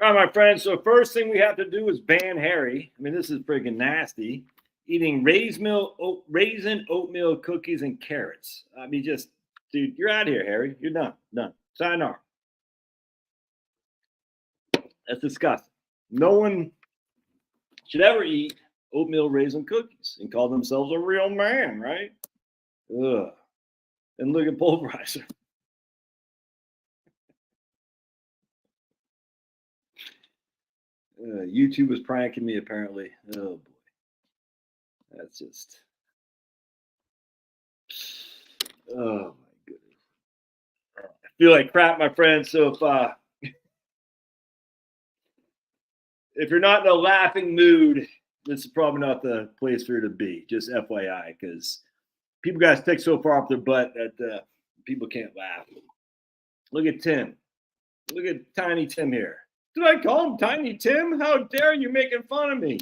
All right, my friends. So first thing we have to do is ban Harry. I mean, this is freaking nasty. Eating raisin oatmeal cookies and carrots. I mean, just, dude, you're out of here, Harry. You're done. Done. Sayonara. That's disgusting. No one should ever eat oatmeal raisin cookies and call themselves a real man, right? Ugh. And look at Pulverizer. YouTube was pranking me, apparently. Oh, boy. That's just... Oh, my goodness. I feel like crap, my friends. So if you're not in a laughing mood, this is probably not the place for you to be. Just FYI, because people got stick so far up their butt that people can't laugh. Look at Tim. Look at Tiny Tim here. Did I call him Tiny Tim? How dare you making fun of me?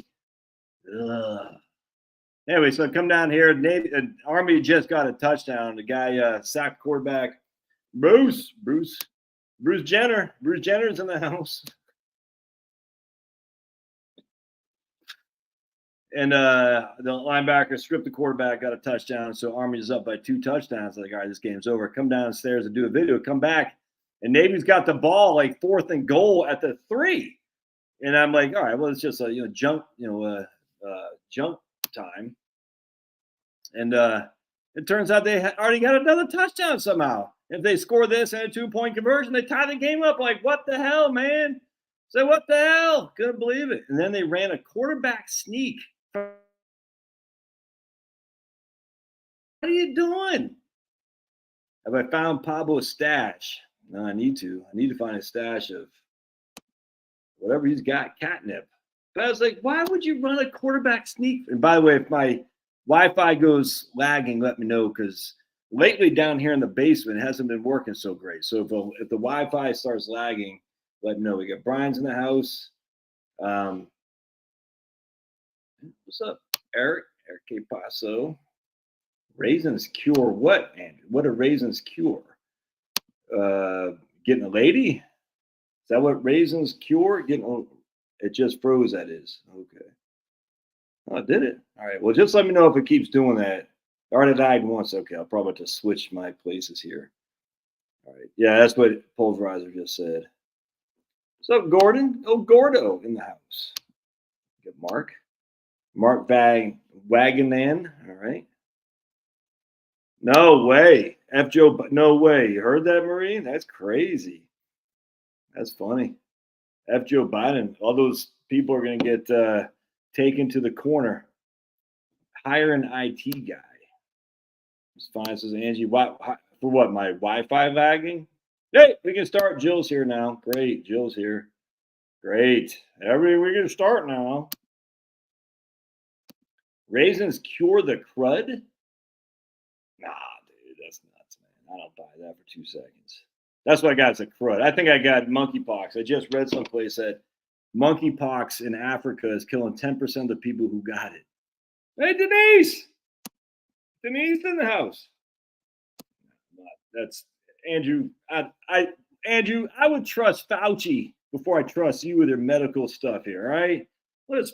Ugh. Anyway, so I come down here. Army just got a touchdown. The guy sacked quarterback. Bruce Jenner. Bruce Jenner's in the house. And the linebacker stripped the quarterback, got a touchdown. So Army's up by 2 touchdowns. Like, all right, this game's over. Come downstairs and do a video. Come back. And Navy's got the ball like 4th and goal at the 3. And I'm like, all right, well, it's just a junk time. And it turns out they already got another touchdown somehow. If they score this and a 2-point conversion, they tie the game up. Like, what the hell, man? So what the hell? Couldn't believe it. And then they ran a quarterback sneak. What are you doing? Have I found Pablo's stash? No, I need to. I need to find a stash of whatever he's got, catnip. But I was like, why would you run a quarterback sneak? And by the way, if my Wi-Fi goes lagging, let me know, because lately down here in the basement, it hasn't been working so great. So if the Wi-Fi starts lagging, let me know. We got Brian's in the house. What's up, Eric? Eric K. Paso. Raisins cure what, Andrew? What do raisins cure? Getting a lady? Is that what raisins cure? It just froze, that is. Okay. Oh, did it? All right. Well, just let me know if it keeps doing that. It already lagged once. Okay, I'll probably have to switch my places here. All right. Yeah, that's what Pulverizer just said. What's up, Gordon? Oh, Gordo in the house. Get Mark. Mark Waganan. All right. No way. F. Joe. No way. You heard that, Marie? That's crazy. That's funny. F. Joe Biden. All those people are going to get taken to the corner. Hire an IT guy. It's fine, says Angie. For what? My Wi-Fi lagging? Hey, we can start. Jill's here now. Great. Jill's here. Great. We're going to start now. Raisins cure the crud? Nah, dude, that's nuts, man. I don't buy that for 2 seconds. That's what I got. It's a crud. I think I got monkeypox. I just read someplace that monkeypox in Africa is killing 10% of the people who got it. Hey, Denise! Denise in the house. That's Andrew. Andrew, I would trust Fauci before I trust you with your medical stuff here, all right? Let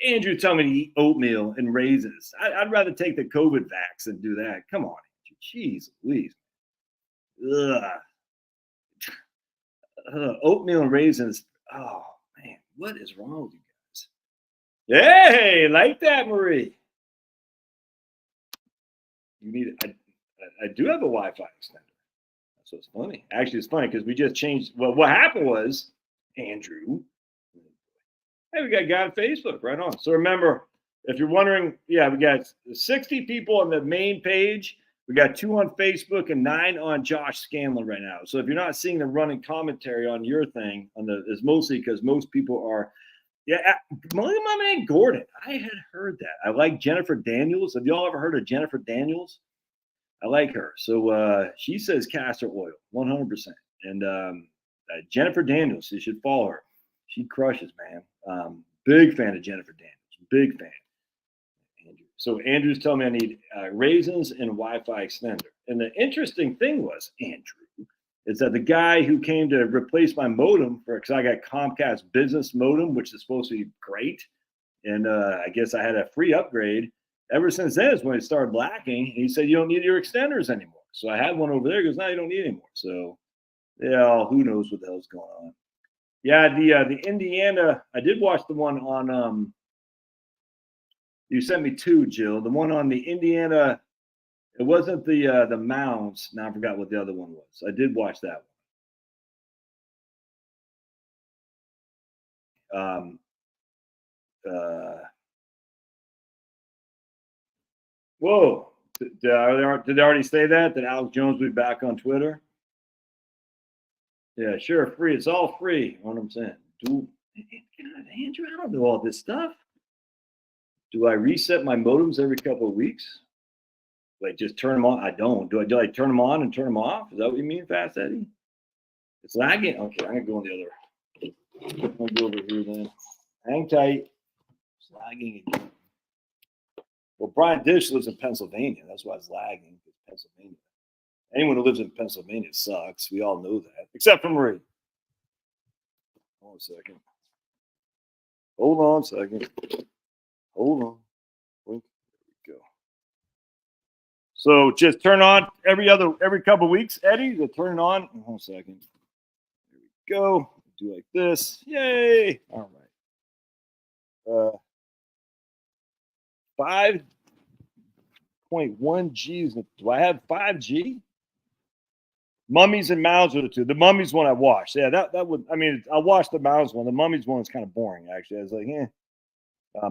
Andrew tell me to eat oatmeal and raisins. I'd rather take the COVID vax than do that. Come on, Andrew. Jeez Louise. Oatmeal and raisins. Oh, man. What is wrong with you guys? Hey, like that, Marie. You need it. I do have a Wi-Fi extender. That's what's funny. Actually, it's funny because we just changed. Well, what happened was, Andrew, hey, we got a guy on Facebook, right on. So remember, if you're wondering, yeah, we got 60 people on the main page. We got 2 on Facebook and 9 on Josh Scanlon right now. So if you're not seeing the running commentary on your thing, it's mostly because most people are, my man Gordon. I had heard that. I like Jennifer Daniels. Have y'all ever heard of Jennifer Daniels? I like her. So she says castor oil, 100%. And Jennifer Daniels, you should follow her. She crushes, man. Big fan of Jennifer Daniels. Big fan. Andrew. So Andrew's telling me I need raisins and Wi-Fi extender. And the interesting thing was, Andrew, is that the guy who came to replace my modem because I got Comcast business modem, which is supposed to be great. And I guess I had a free upgrade. Ever since then is when it started lacking. He said, you don't need your extenders anymore. So I had one over there. He goes, no, you don't need anymore. So yeah, who knows what the hell's going on. Yeah, the Indiana, I did watch the one on, you sent me two, Jill. The one on the Indiana, it wasn't the mounds. Now I forgot what the other one was. I did watch that one. Whoa. Did they already say that Alex Jones will be back on Twitter? Yeah, sure, free. It's all free. You know what I'm saying? God, Andrew, I don't know all this stuff. Do I reset my modems every couple of weeks? Like just turn them on? I don't. Do I turn them on and turn them off? Is that what you mean, Fast Eddie? It's lagging. Okay, I'm gonna go on the other. I'm gonna go over here then. Hang tight. It's lagging again. Well, Brian Dish lives in Pennsylvania. That's why it's lagging. Pennsylvania. Anyone who lives in Pennsylvania sucks. We all know that, except for Marie. Hold on a second. Hold on a second. Hold on. There we go. So just turn on every couple of weeks, Eddie. To turn it on. Hold on a second. There we go. Do like this. Yay! All right. 5.1 G's. Do I have 5G? Mummies and Mounds are the two. The Mummies one I watched. Yeah, that would. I mean, I watched the Mounds one. The Mummies one is kind of boring, actually. I was like,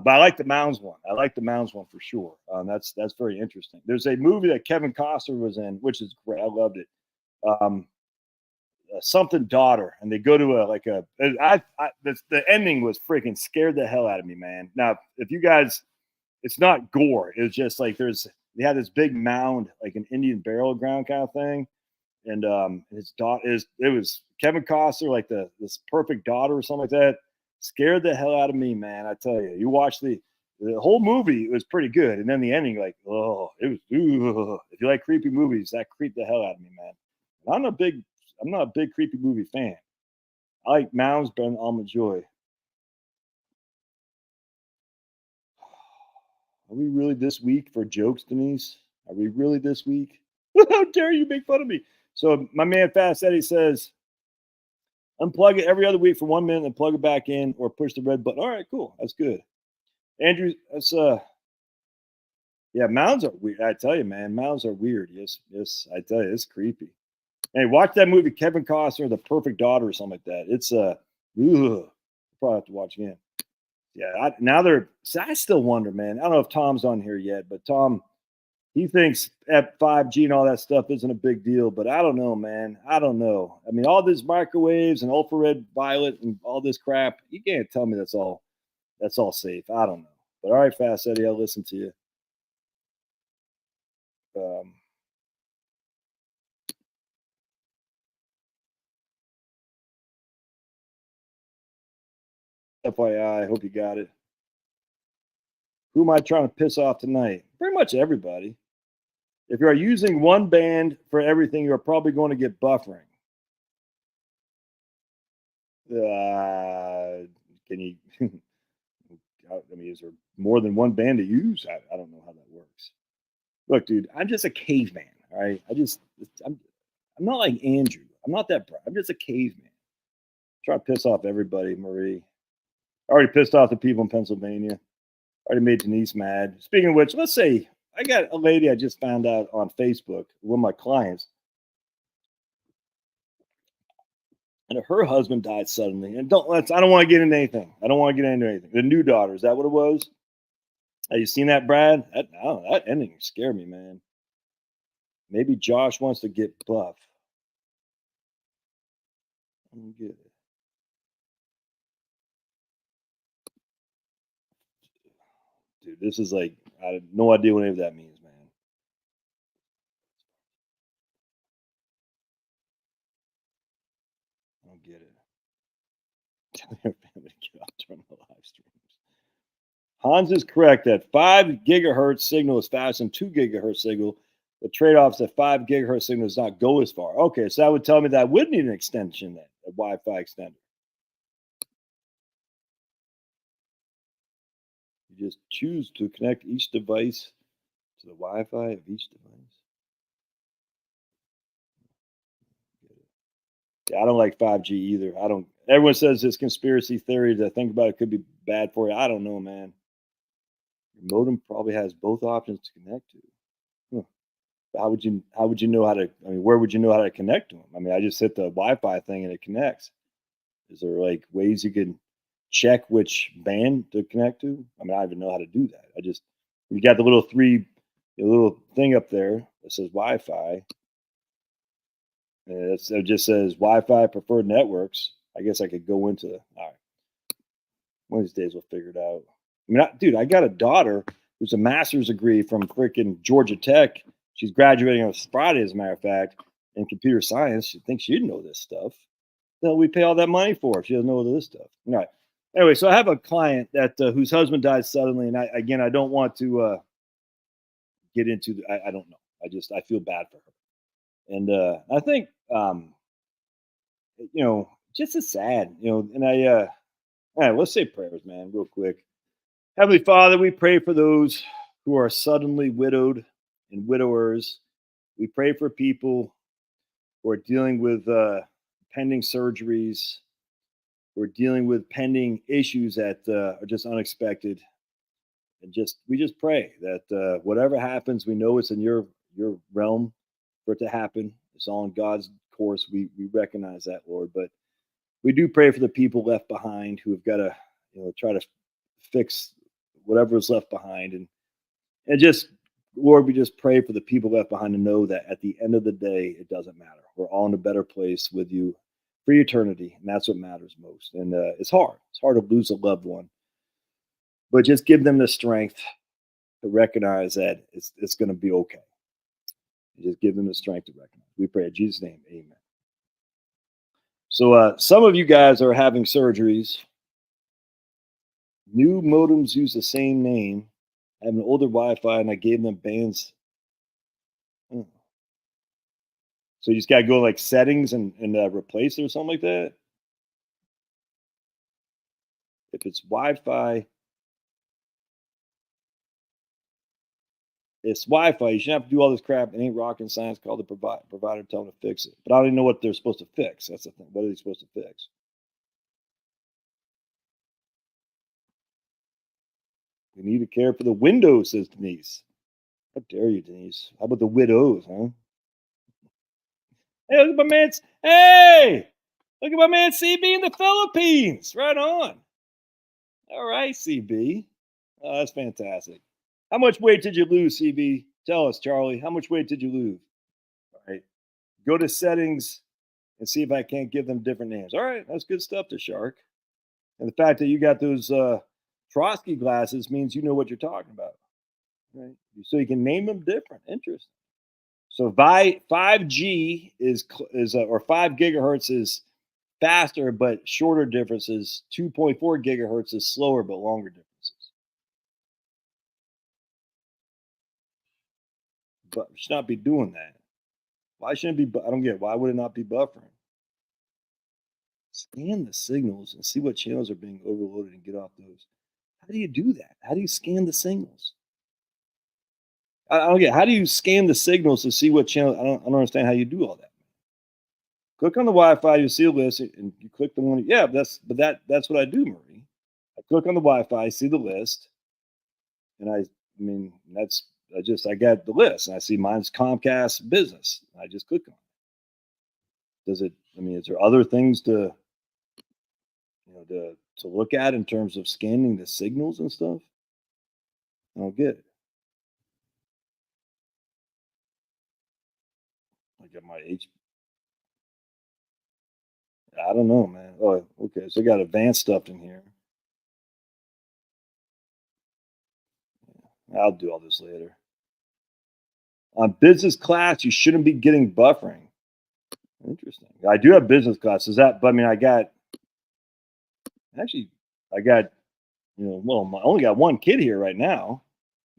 but I like the Mounds one. I like the Mounds one for sure. That's very interesting. There's a movie that Kevin Costner was in, which is great. I loved it. Something daughter, and they go to the ending was freaking scared the hell out of me, man. Now, if you guys, it's not gore. It's just like they had this big mound, like an Indian burial ground kind of thing. And his daughter it was Kevin Costner, like this perfect daughter or something like that. Scared the hell out of me, man. I tell you, you watch the whole movie, it was pretty good. And then the ending, like, oh, it was, if you like creepy movies, that creeped the hell out of me, man. And I'm not a big creepy movie fan. I like Mounds, Ben Almond Joy. Are we really this week for jokes, Denise? Are we really this week? How dare you make fun of me? So my man Fast Eddie says, unplug it every other week for 1 minute and plug it back in or push the red button. All right, cool. That's good. Andrew, that's yeah, mounds are weird. I tell you, man, mounds are weird. Yes, I tell you, it's creepy. Hey, watch that movie, Kevin Costner, The Perfect Daughter, or something like that. It's probably have to watch again. Yeah, I still wonder, man. I don't know if Tom's on here yet, but Tom, he thinks at 5G and all that stuff isn't a big deal, but I don't know, man. I don't know. I mean, all this microwaves and infrared violet and all this crap, you can't tell me that's all safe. I don't know. But all right, Fast Eddie, I'll listen to you. FYI, I hope you got it. Who am I trying to piss off tonight? Pretty much everybody. If you are using one band for everything, you're probably going to get buffering. Can you? I mean, is there more than one band to use? I don't know how that works. Look, dude, I'm just a caveman. All right, I'm not like Andrew. I'm not that bright. I'm just a caveman. Try to piss off everybody, Marie. I already pissed off the people in Pennsylvania. Already made Denise mad. Speaking of which, let's say I got a lady I just found out on Facebook, one of my clients, and her husband died suddenly. And I don't want to get into anything. The new daughter, is that what it was? Have you seen that, Brad? That ending scared me, man. Maybe Josh wants to get buff. I don't get it. Dude, this is like, I have no idea what any of that means, man. I don't get it. Turn the live streams. Hans is correct that 5 gigahertz signal is faster than 2 gigahertz signal, The trade-off is that 5 gigahertz signal does not go as far. Okay, so that would tell me that I would need an extension then, a Wi-Fi extender. You just choose to connect each device to the Wi-Fi of each device. Yeah, I don't like 5G either. I don't. Everyone says it's conspiracy theories. I think about it could be bad for you. I don't know, man. Your modem probably has both options to connect to. Huh. How would you? How would you know how to? I mean, where would you know how to connect to them? I mean, I just hit the Wi-Fi thing and it connects. Is there like ways you can check which band to connect to? I mean, I don't even know how to do that. I just you got the little the little thing up there that says Wi-Fi. And it just says Wi-Fi preferred networks. I guess I could go into. All right, one of these days we'll figure it out. I mean, dude, I got a daughter who's a master's degree from freaking Georgia Tech. She's graduating on Friday, as a matter of fact, in computer science. She thinks she'd know this stuff. That we pay all that money for if she doesn't know this stuff. All right. Anyway, so I have a client that whose husband died suddenly, and I don't want to get into. I don't know. I feel bad for her, and I think just as sad, And all right, let's say prayers, man, real quick. Heavenly Father, we pray for those who are suddenly widowed and widowers. We pray for people who are dealing with pending surgeries. We're dealing with pending issues that are just unexpected, and we just pray that whatever happens, we know it's in your realm for it to happen. It's all in God's course. We recognize that, Lord, but we do pray for the people left behind who have got to try to fix whatever is left behind, and just Lord, we just pray for the people left behind to know that at the end of the day, it doesn't matter. We're all in a better place with you for eternity, and that's what matters most. And it's hard. It's hard to lose a loved one, but just give them the strength to recognize that it's going to be okay. Just give them the strength to recognize. We pray in Jesus' name, amen. So some of you guys are having surgeries. New modems use the same name. I have an older Wi-Fi, and I gave them bands. So you just got to go like settings and replace it or something like that. If it's Wi-Fi, it's Wi-Fi. You shouldn't have to do all this crap. It ain't rocket science. Call the provider, tell them to fix it. But I don't even know what they're supposed to fix. That's the thing. What are they supposed to fix? We need to care for the windows, says Denise. How dare you, Denise? How about the widows, huh? Hey, look at my man. Hey, look at my man CB in the Philippines. Right on. All right, CB. Oh, that's fantastic. How much weight did you lose, CB? Tell us, Charlie. How much weight did you lose? All right. Go to settings and see if I can't give them different names. All right, that's good stuff to Shark. And the fact that you got those Trotsky glasses means you know what you're talking about. Right? So you can name them different. Interesting. So 5G is or 5 gigahertz is faster but shorter differences. 2.4 gigahertz is slower but longer differences. But we should not be doing that. Why shouldn't it be? I don't get it. Why would it not be buffering? Scan the signals and see what channels are being overloaded and get off those. How do you do that? How do you scan the signals? I don't get it. How do you scan the signals to see what channel? I don't understand how you do all that. Click on the Wi-Fi, you see a list, and you click the one. Yeah, that's what I do, Marie. I click on the Wi-Fi, see the list, and I got the list, and I see mine's Comcast Business. I just click on it. Is there other things to look at in terms of scanning the signals and stuff? I don't get it. I got my I don't know, man. Oh, okay. So I got advanced stuff in here. I'll do all this later. On business class, you shouldn't be getting buffering. Interesting. I do have business class. I got, I only got one kid here right now.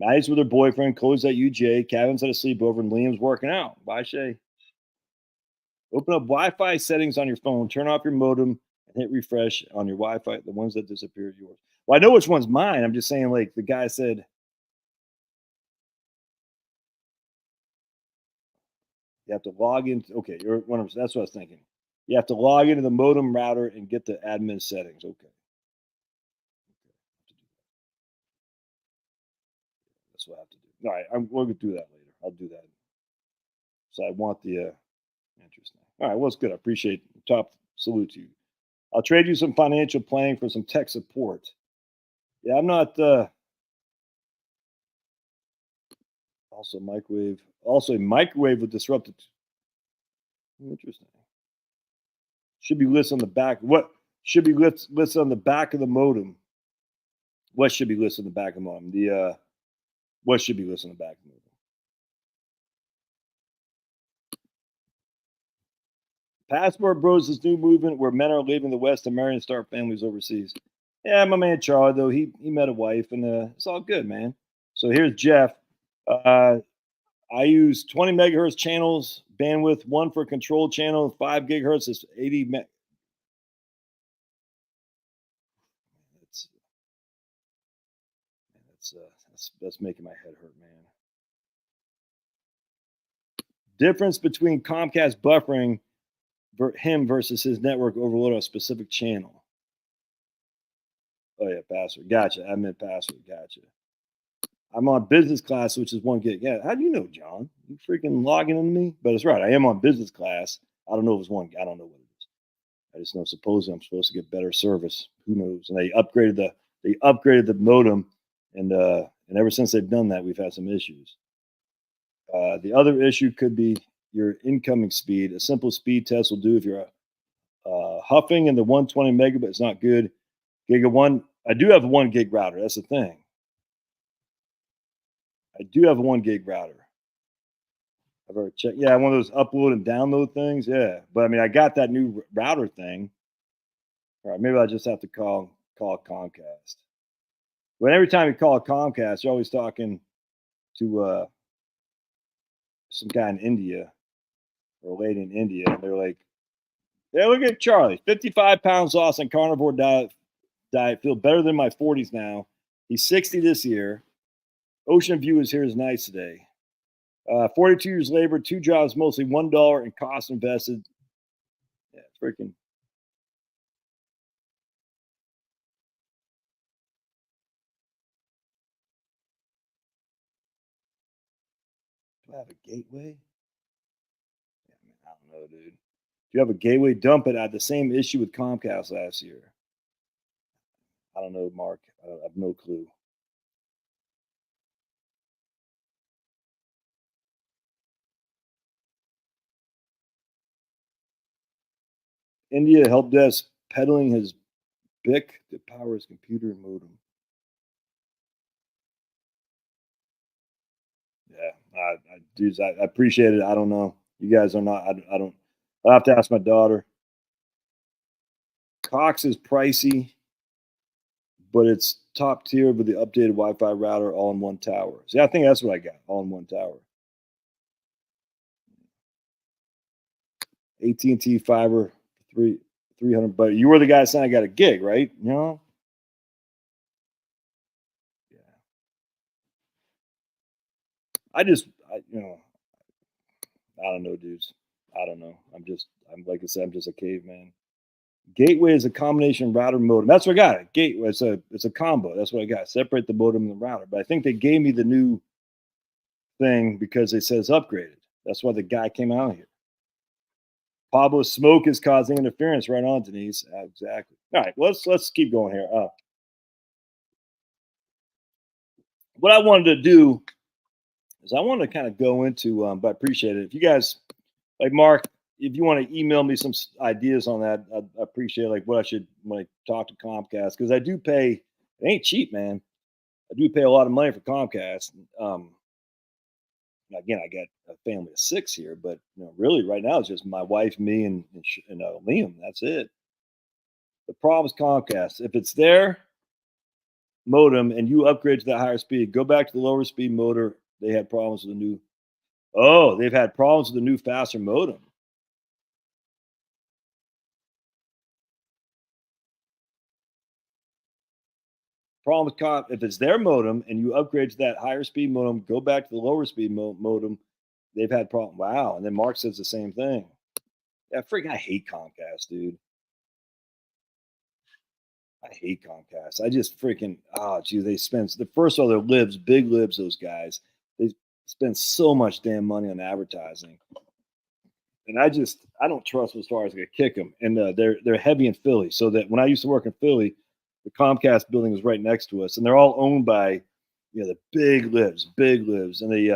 Maddie's with her boyfriend. Chloe's at UJ. Kevin's at a sleepover, and Liam's working out. Bye, Shay. Open up Wi-Fi settings on your phone. Turn off your modem and hit refresh on your Wi-Fi. The ones that disappeared, yours. Well, I know which one's mine. I'm just saying, like the guy said, you have to log in. Okay, you're one of. That's what I was thinking. You have to log into the modem router and get the admin settings. Okay. That's what I have to do. All right, we'll do that later. I'll do that. So I want the interesting. All right, well, it's good. I appreciate top salute to you. I'll trade you some financial planning for some tech support. Yeah, I'm not. Also, microwave. Also, a microwave with disrupted. Interesting. Should be listed on the back. What should be listed on the back of the modem? What should be listed on the back of the modem? The what should be listed on the back of the modem? Passport Bros is new movement where men are leaving the West and marrying and start families overseas. Yeah, my man Charlie though he met a wife and it's all good, man. So here's Jeff. I use 20 megahertz channels bandwidth, one for control channel, 5 gigahertz is 80. That's making my head hurt, man. Difference between Comcast buffering him versus his network overload on a specific channel. Oh yeah, password. Gotcha. I meant password. Gotcha. I'm on business class, which is 1 gig. Yeah. How do you know, John? You freaking logging into me? But it's right. I am on business class. I don't know if it's 1 gig. I don't know what it is. I just know supposedly I'm supposed to get better service. Who knows? And they upgraded the modem, and ever since they've done that, we've had some issues. The other issue could be your incoming speed. A simple speed test will do if you're huffing in the 120 megabit. It's not good. Giga one. I do have a 1 gig router. That's the thing. I do have a 1 gig router. I've already checked. Yeah, one of those upload and download things. Yeah, but I mean, I got that new router thing. All right, maybe I just have to call Comcast. But every time you call Comcast, you're always talking to some guy in India or a lady in India, and they're like, "Yeah, look at Charlie, 55 pounds lost on carnivore diet. Feel better than my 40s now. He's 60 this year. Ocean view is here is nice today. 42 years labor, 2 jobs, mostly $1 in cost invested. Yeah, freaking. Do I have a gateway? Yeah, I mean, I don't know, dude. Do you have a gateway? Dump it. I had the same issue with Comcast last year. I don't know, Mark. I have no clue. India help desk peddling his BIC to power his computer modem. Yeah, dudes, I appreciate it. I don't know. You guys are not. I don't. I'll have to ask my daughter. Cox is pricey, but it's top tier with the updated Wi-Fi router all in one tower. See, I think that's what I got, all in one tower. AT&T fiber, 300. But you were the guy saying I got a gig, right? You know. Yeah. I don't know, dudes. I don't know. I'm like I said, I'm just a caveman. Gateway is a combination router modem. That's what I got. Gateway. It's a combo. That's what I got. Separate the modem and the router. But I think they gave me the new thing because it says upgraded. That's why the guy came out here. Pablo's smoke is causing interference. Right on, Denise. Exactly. All right. Let's keep going here. What I wanted to do is I wanted to kind of go into, but I appreciate it. If you guys like Mark, if you want to email me some ideas on that, I appreciate like what I should when I talk to Comcast because I do pay. It ain't cheap, man. I do pay a lot of money for Comcast. Again, I got a family of 6 here, but really right now it's just my wife, me, and Liam. That's it. The problem is Comcast. If it's there, modem and you upgrade to that higher speed, go back to the lower speed modem. They had problems with the new. Oh, they've had problems with the new faster modem. Problem with if it's their modem and you upgrade to that higher speed modem, go back to the lower speed modem. They've had problem. Wow, and then Mark says the same thing. Yeah, freaking, I hate Comcast, dude. I hate Comcast. I just freaking, oh, gee, they spend the first of all, they're libs, big libs, those guys. They spend so much damn money on advertising. And I don't trust them as far as I could kick them. And they're heavy in Philly. So that when I used to work in Philly, the Comcast building was right next to us. And they're all owned by, the big libs. And they,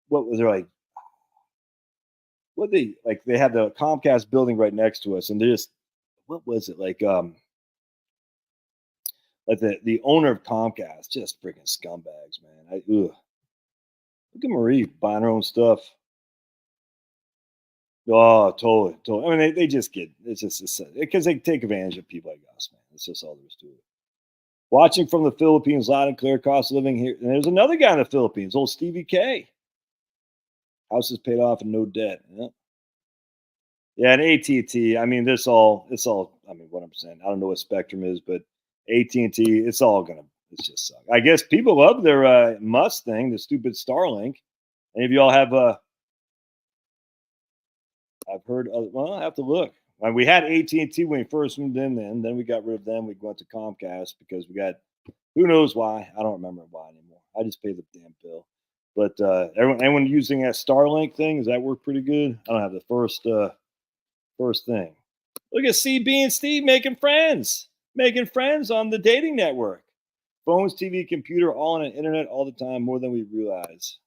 what was there like, they had the Comcast building right next to us. And they just, what was it? Like the owner of Comcast, just freaking scumbags, man. Look at Marie buying her own stuff. Oh, totally. I mean, they just get it's just because they take advantage of people like us, man. That's just all there is to it. Watching from the Philippines, loud and clear, cost of living here. And there's another guy in the Philippines, old Stevie K. House is paid off and no debt. Yeah, and AT&T. I mean, it's all. I mean, what I'm saying, I don't know what Spectrum is, but AT&T, it's just suck. I guess people love their Musk thing, the stupid Starlink. Any of y'all have I've heard. Well, I have to look. When we had AT&T when we first moved in, then we got rid of them. We went to Comcast because we got who knows why. I don't remember why anymore. I just pay the damn bill. But anyone using that Starlink thing, does that work pretty good? I don't have the first thing. Look at CB and Steve making friends on the dating network. Phones, TV, computer, all on an internet all the time, more than we realize.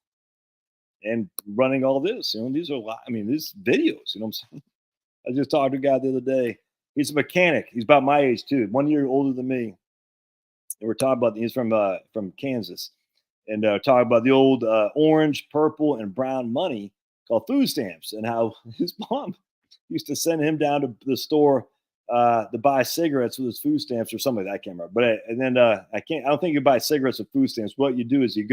And running all this, these are a lot. I mean, these videos, what I'm saying? I just talked to a guy the other day. He's a mechanic. He's about my age too, 1 year older than me. And we're talking about he's from Kansas, and talking about the old orange, purple, and brown money called food stamps, and how his mom used to send him down to the store to buy cigarettes with his food stamps or something like that. I can't remember. But I don't think you buy cigarettes with food stamps. What you do is you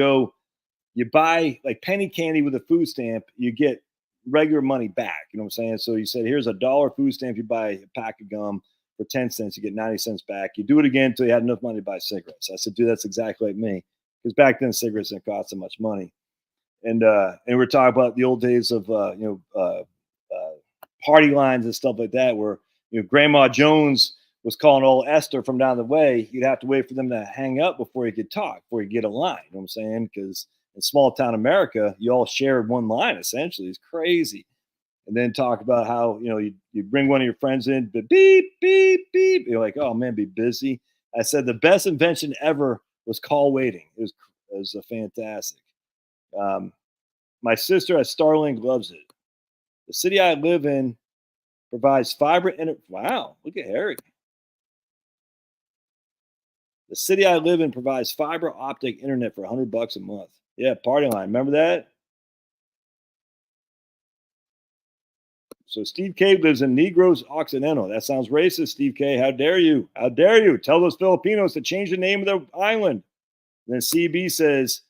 buy like penny candy with a food stamp, you get regular money back. You know what I'm saying? So you said, here's $1 food stamp. You buy a pack of gum for 10 cents, you get 90 cents back. You do it again until you had enough money to buy cigarettes. I said, dude, that's exactly like me. Because back then cigarettes didn't cost so much money. And we're talking about the old days of party lines and stuff like that, where Grandma Jones was calling old Esther from down the way. You'd have to wait for them to hang up before you could talk, before you get a line. You know what I'm saying? Because in small town America, you all shared one line essentially. It's crazy. And then talk about how you bring one of your friends in, but beep beep beep. You're like, oh man, be busy. I said the best invention ever was call waiting. It was a fantastic. My sister at Starlink loves it. The city I live in provides fiber internet. Wow, look at Harry. The city I live in provides fiber optic internet for $100 a month. Yeah, party line. Remember that? So Steve K lives in Negros Occidental. That sounds racist, Steve K. How dare you? How dare you? Tell those Filipinos to change the name of their island. And then CB says,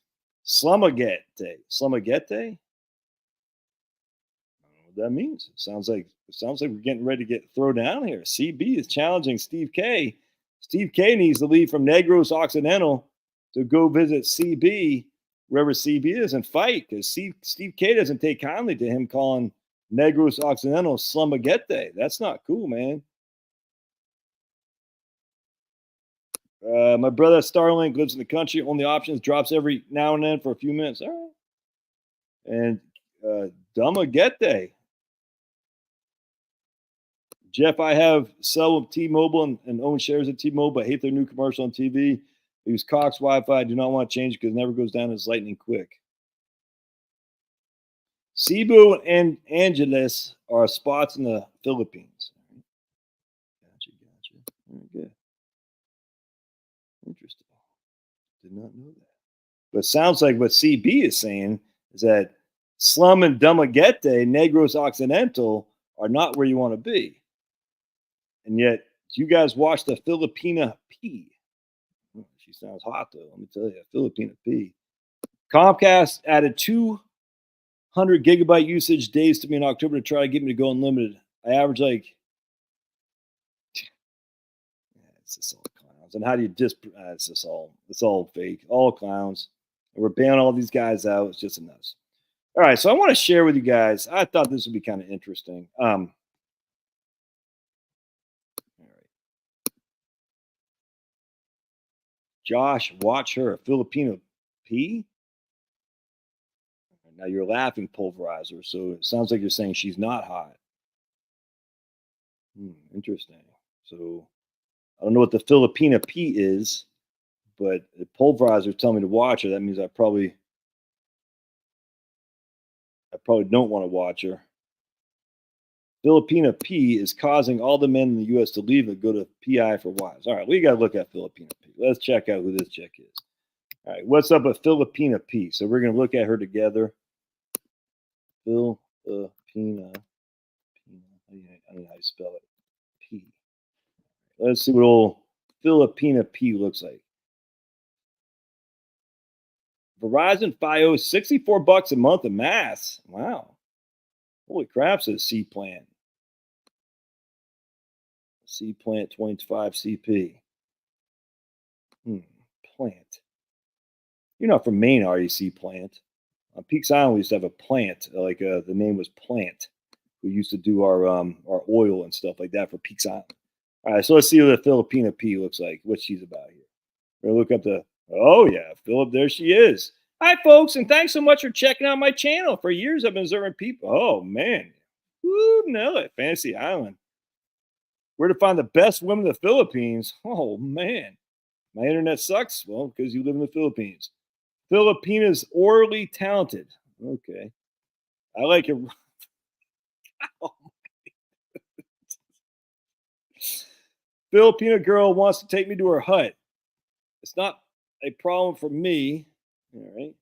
Slumagete. Slumagete? I don't know what that means. It sounds like we're getting ready to get thrown down here. CB is challenging Steve K. Steve K needs to leave from Negros Occidental to go visit CB, wherever CB is, and fight, because Steve K doesn't take kindly to him calling Negros Occidental Slumagete. That's not cool, man. My brother Starlink lives in the country. Only options drops every now and then for a few minutes. All right. And Dumagete. Jeff, I have sell with T-Mobile and own shares of T-Mobile, but hate their new commercial on TV. Use Cox Wi-Fi. I do not want to change because it never goes down as lightning quick. Cebu and Angeles are spots in the Philippines. Gotcha. Very good. Interesting. Did not know that. But it sounds like what CB is saying is that Slum and Dumaguete, Negros Occidental, are not where you want to be. And yet, you guys watch the Filipina P. She sounds hot though. Let me tell you, Filipina P. Comcast added 200 gigabyte usage days to me in October to try to get me to go unlimited. I average like, it's just all clowns. And how do you it's all fake, all clowns. And we're banning all these guys out. It's just a mess. All right, so I want to share with you guys. I thought this would be kind of interesting. All right. Josh, watch her, Filipino P. Now you're laughing, pulverizer. So it sounds like you're saying she's not hot. Interesting. So I don't know what the Filipina P is, but the pulverizer telling me to watch her. That means I probably don't want to watch her. Filipina P is causing all the men in the U.S. to leave and go to PI for wives. All right, we got to look at Filipina P. Let's check out who this chick is. All right, what's up with Filipina P? So we're going to look at her together. Filipina. I don't know how you spell it. P. Let's see what old Filipina P looks like. Verizon FiOS, $64 a month in mass. Wow. Holy crap, says C Plant. C Plant 25 CP. Plant. You're not from Maine, are you, C Plant? On Peaks Island, we used to have a plant, like the name was Plant. We used to do our oil and stuff like that for Peaks Island. All right, so let's see what the Filipina P looks like, what she's about here. We're going to look up oh yeah, Philip, there she is. Hi, folks, and thanks so much for checking out my channel. For years, I've been observing people. Oh, man. Woo, nail it. Fantasy Island. Where to find the best women in the Philippines? Oh, man. My internet sucks? Well, because you live in the Philippines. Filipinas orally talented. Okay. I like it. Oh, Filipina girl wants to take me to her hut. It's not a problem for me. All right.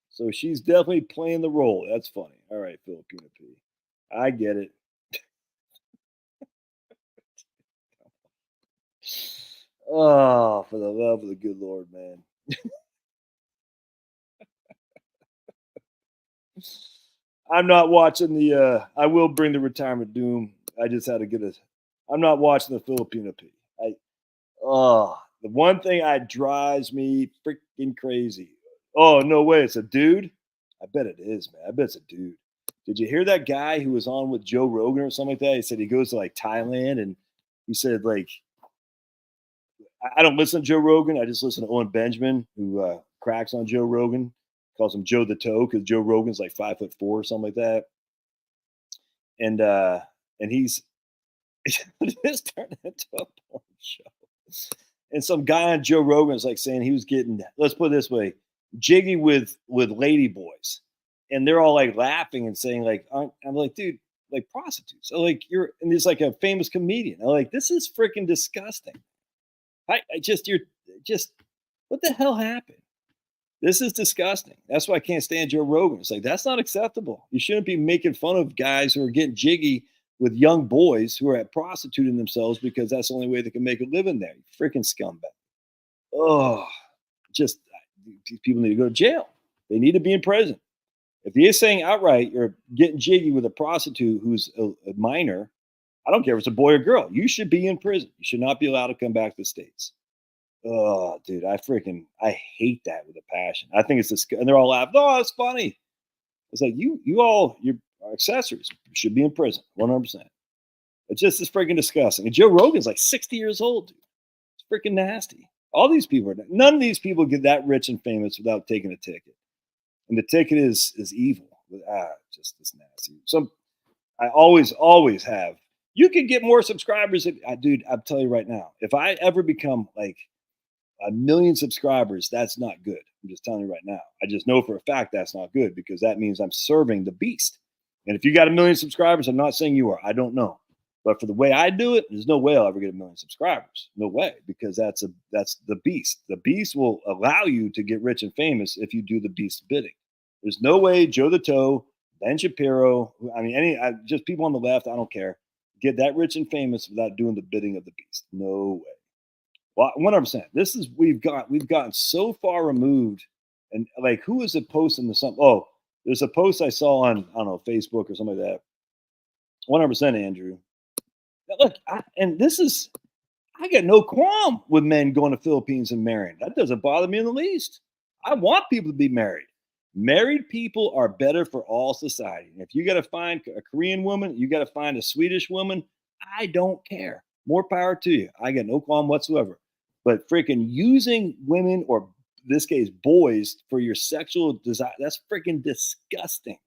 So she's definitely playing the role. That's funny. All right, Filipina P. I get it. Oh, for the love of the good Lord, man. I'm not watching I will bring the retirement doom. I just had to get it. I'm not watching the Filipina P. The one thing that drives me freaking crazy. Oh, no way. It's a dude. I bet it is, man. I bet it's a dude. Did you hear that guy who was on with Joe Rogan or something like that? He said he goes to like Thailand and he said like, I don't listen to Joe Rogan. I just listen to Owen Benjamin, who cracks on Joe Rogan, calls him Joe the Toe because Joe Rogan's like 5'4" or something like that. And he's this turned into a porn show. And some guy on Joe Rogan is like saying he was getting, let's put it this way, jiggy with lady boys. And they're all like laughing and saying like, I'm like, dude, like prostitutes. So like and there's like a famous comedian. I'm like, this is freaking disgusting. You're just, what the hell happened? This is disgusting. That's why I can't stand Joe Rogan. It's like, that's not acceptable. You shouldn't be making fun of guys who are getting jiggy with young boys who are prostituting themselves because that's the only way they can make a living there. You freaking scumbag. Oh, just these people need to go to jail. They need to be in prison. If you're saying outright you're getting jiggy with a prostitute who's a minor, I don't care if it's a boy or girl. You should be in prison. You should not be allowed to come back to the States. Oh, dude, I hate that with a passion. I think it's this, and they're all laughing. Oh, it's funny. It's like your accessories should be in prison, 100%. It's just as freaking disgusting. And Joe Rogan's like 60 years old, dude. It's freaking nasty. All these people none of these people get that rich and famous without taking a ticket. And the ticket is evil. Just this nasty. I always have. You could get more subscribers. Dude, I'll tell you right now, if I ever become like 1 million subscribers, that's not good. I'm just telling you right now. I just know for a fact that's not good because that means I'm serving the beast. And if you got 1 million subscribers, I'm not saying you are. I don't know. But for the way I do it, there's no way I'll ever get 1 million subscribers. No way, because that's the beast. The beast will allow you to get rich and famous if you do the beast bidding. There's no way Joe the Toe, Ben Shapiro, just people on the left, I don't care, get that rich and famous without doing the bidding of the beast. No way. Well, 100%. This is we've gotten so far removed, and like, who is it posting to some? Oh, there's a post I saw on, I don't know, Facebook or something like that. 100%, Andrew. Now, look, and this is, I got no qualm with men going to Philippines and marrying. That doesn't bother me in the least. I want people to be married. Married people are better for all society. And if you got to find a Korean woman, you got to find a Swedish woman, I don't care. More power to you. I got no qualm whatsoever. But freaking using women, or in this case, boys, for your sexual desire, that's freaking disgusting.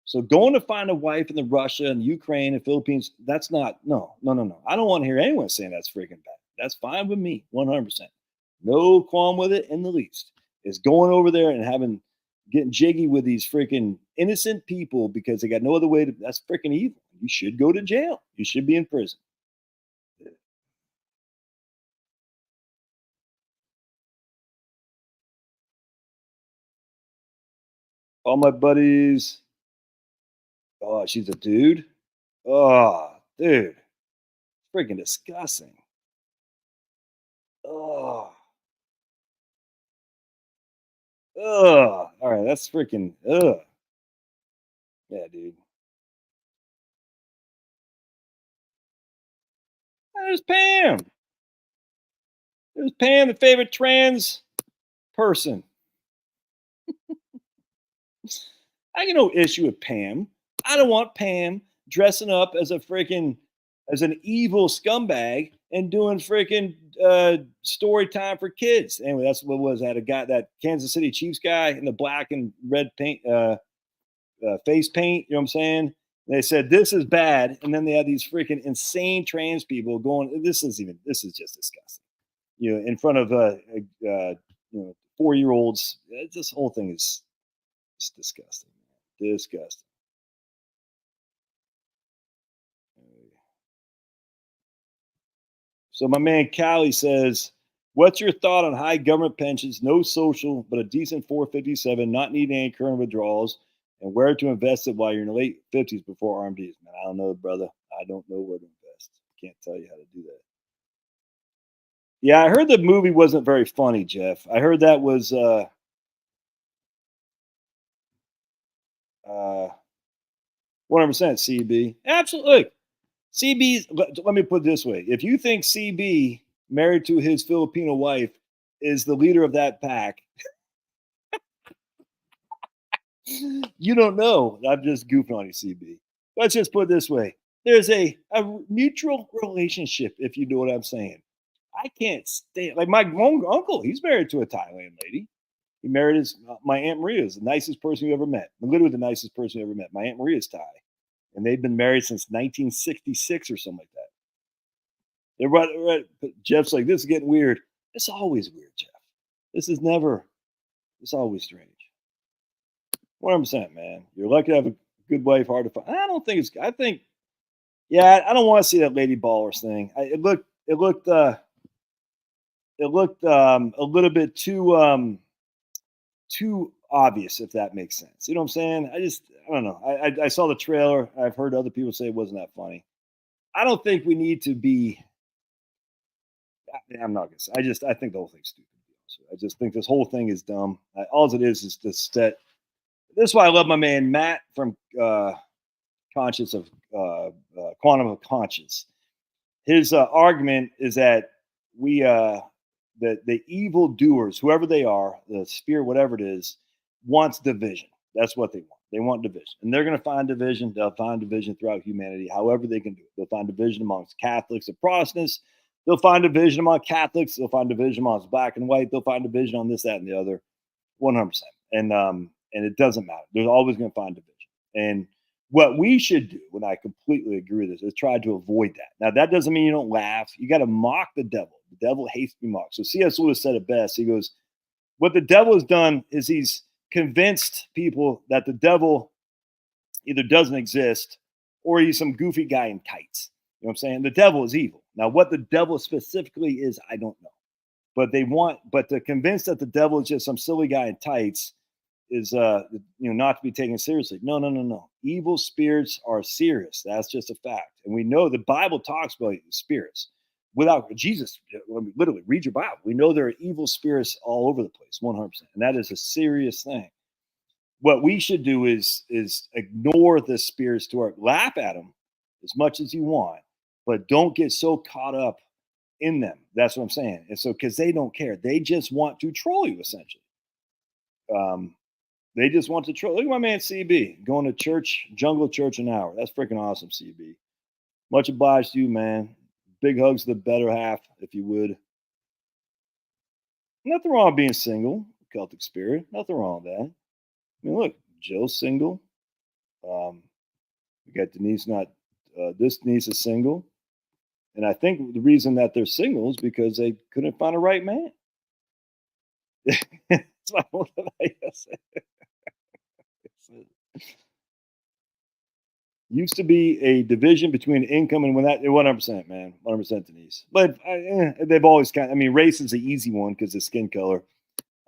So going to find a wife in the Russia and Ukraine and Philippines, that's not, no, no, no, no. I don't want to hear anyone saying that's freaking bad. That's fine with me, 100%. No qualm with it in the least. It's going over there and getting jiggy with these freaking innocent people because they got no other way to, that's freaking evil. You should go to jail. You should be in prison. All my buddies. Oh, she's a dude. Oh, dude. Freaking disgusting. Oh. Ugh. All right, that's freaking ugh. Yeah, dude. There's Pam. There's Pam, the favorite trans person. I got no issue with Pam. I don't want Pam dressing up as a freaking as an evil scumbag and doing freaking story time for kids. Anyway, that's what was that? A guy, that Kansas City Chiefs guy in the black and red paint, face paint. You know what I'm saying? They said this is bad, and then they had these freaking insane trans people going. This is just disgusting. You know, in front of 4-year-olds. This whole thing is it's disgusting. Disgusting. So my man Callie says, "What's your thought on high government pensions, no social, but a decent 457, not needing any current withdrawals, and where to invest it while you're in the late 50s before RMDs?" Man, I don't know, brother. I don't know where to invest. Can't tell you how to do that. Yeah, I heard the movie wasn't very funny, Jeff. I heard that was 100% CB. Absolutely. Look, CB, let me put it this way. If you think CB, married to his Filipino wife, is the leader of that pack, you don't know. I'm just goofing on you, CB. Let's just put it this way. There's a mutual relationship, if you know what I'm saying. I can't stand, like, my own uncle, he's married to a Thailand lady. He married my Aunt Maria, is the nicest person you ever met. Literally the nicest person you ever met. My Aunt Maria's Thai. And they've been married since 1966 or something like that. They're right. Jeff's like, this is getting weird. It's always weird, Jeff. This is never, it's always strange. 100%, man. You're lucky to have a good wife, hard to find. I don't think it's, I think, yeah, I don't want to see that Lady Ballers thing. It looked a little bit too obvious, if that makes sense. You know what I'm saying? I don't know. I saw the trailer. I've heard other people say it wasn't that funny. I don't think we need to be. I'm not gonna say. I think the whole thing's stupid. I just think this whole thing is dumb. All it is this that. This is why I love my man Matt from Conscious of Quantum of Conscience. His argument is that the evil doers, whoever they are, the spirit, whatever it is, wants division. That's what they want. They want division. And they're going to find division. They'll find division throughout humanity, however they can do it. They'll find division amongst Catholics and Protestants. They'll find division among Catholics. They'll find division amongst black and white. They'll find division on this, that, and the other, 100%. And it doesn't matter. They're always going to find division. And what we should do, when I completely agree with this, is try to avoid that. Now, that doesn't mean you don't laugh. You got to mock the devil. The devil hates to be mocked. So C.S. Lewis said it best. He goes, what the devil has done is he's convinced people that the devil either doesn't exist or he's some goofy guy in tights. You know what I'm saying? The devil is evil. Now, what the devil specifically is, I don't know. But to convince that the devil is just some silly guy in tights is not to be taken seriously. No. Evil spirits are serious. That's just a fact. And we know the Bible talks about spirits. without Jesus, literally read your Bible. We know there are evil spirits all over the place, 100%. And that is a serious thing. What we should do is ignore the spirits to our laugh at them as much as you want, but don't get so caught up in them. That's what I'm saying. And so, because they don't care, they just want to troll you essentially. They just want to troll. Look at my man CB going to church, Jungle Church an hour. That's freaking awesome, CB. Much obliged to you, man. Big hugs to the better half, if you would. Nothing wrong with being single, Celtic spirit. Nothing wrong with that. I mean, look, Jill's single. We got Denise not. This Denise is single, and I think the reason that they're single is because they couldn't find a right man. That's my whole Used to be a division between income and when that 100%, man, 100% Denise. But they've always kind of, I mean, race is the easy one because of skin color.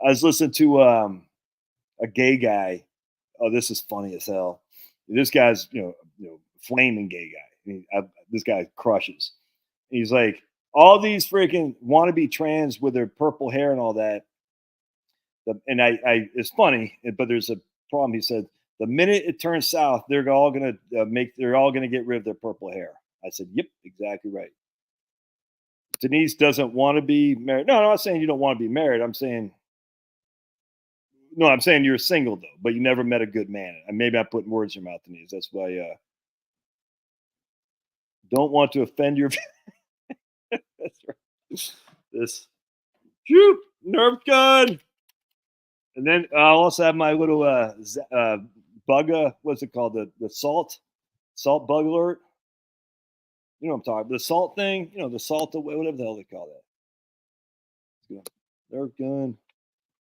I was listening to a gay guy. Oh, this is funny as hell. This guy's, flaming gay guy. I mean, this guy crushes. He's like, all these freaking wannabe trans with their purple hair and all that. And I it's funny, but there's a problem. He said, the minute it turns south, they're all gonna get rid of their purple hair. I said, yep, exactly right. Denise doesn't want to be married. No, I'm not saying you don't want to be married. I'm saying you're single though, but you never met a good man. And maybe I'm putting words in your mouth, Denise. That's why don't want to offend your. That's right. This Nerf gun. And then I'll also have my little bug, what's it called? The salt bug alert. You know what I'm talking about. The salt thing, the salt, whatever the hell they call that. Nerf gun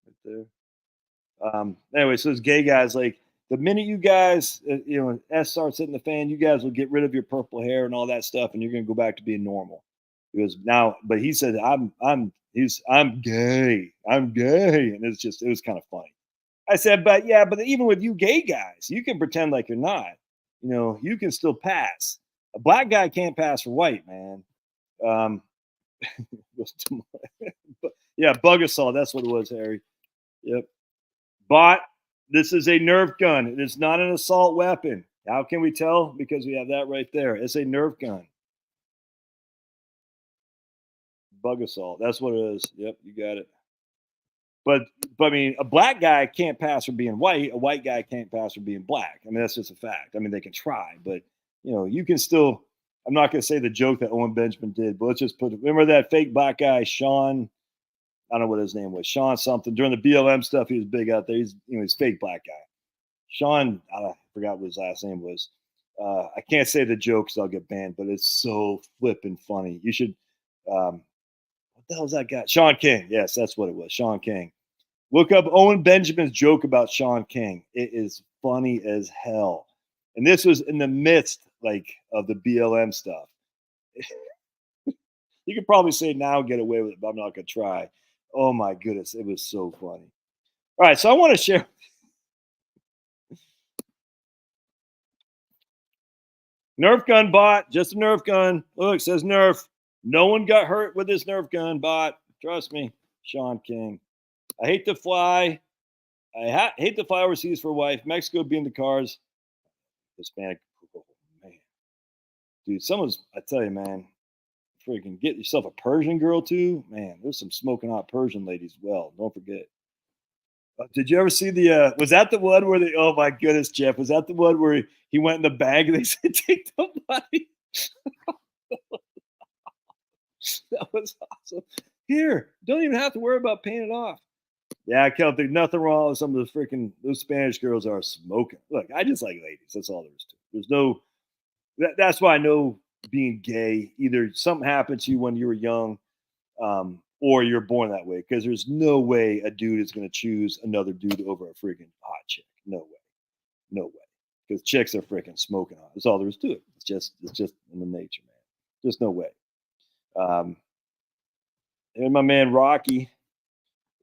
right there. Anyway, so this gay guy's like, the minute you guys, S starts hitting the fan, you guys will get rid of your purple hair and all that stuff, and you're going to go back to being normal. Because now, but he said, I'm gay. I'm gay. And it was kind of funny. I said, but even with you gay guys, you can pretend like you're not. You can still pass. A black guy can't pass for white, man. Yeah, bug assault. That's what it was, Harry. Yep. But this is a Nerf gun. It is not an assault weapon. How can we tell? Because we have that right there. It's a Nerf gun. Bug assault. That's what it is. Yep, you got it. But I mean, a black guy can't pass for being white. A white guy can't pass for being black. I mean, that's just a fact. I mean, they can try, but you can still. I'm not going to say the joke that Owen Benjamin did, but let's just remember that fake black guy, Sean. I don't know what his name was. Sean something. During the BLM stuff, he was big out there. He's fake black guy. Sean, I forgot what his last name was. I can't say the joke because I'll get banned, but it's so flippin' funny. You should. What the hell is that guy? Sean King. Yes, that's what it was. Sean King. Look up Owen Benjamin's joke about Sean King. It is funny as hell. And this was in the midst of the BLM stuff. You could probably say now get away with it, but I'm not going to try. Oh my goodness. It was so funny. All right. So I want to share. Nerf gun bot, just a Nerf gun. Look, it says Nerf. No one got hurt with this Nerf gun bot. Trust me, Sean King. I hate to fly. I hate to fly overseas for a wife. Mexico being the cars. Hispanic. Oh, man. Dude, I tell you, man, freaking get yourself a Persian girl too. Man, there's some smoking hot Persian ladies as well. Don't forget. Did you ever see was that the one where oh my goodness, Jeff, was that the one where he went in the bag and they said, take the money? That was awesome. Here, don't even have to worry about paying it off. Yeah, I can't think nothing wrong with some of those Spanish girls are smoking. Look, I just like ladies. That's all there is to it. There's no, that's why I know being gay, either something happened to you when you were young, or you're born that way. Because there's no way a dude is going to choose another dude over a freaking hot chick. No way. No way. Because chicks are freaking smoking hot. That's all there is to it. It's just in the nature, man. Just no way. And my man Rocky,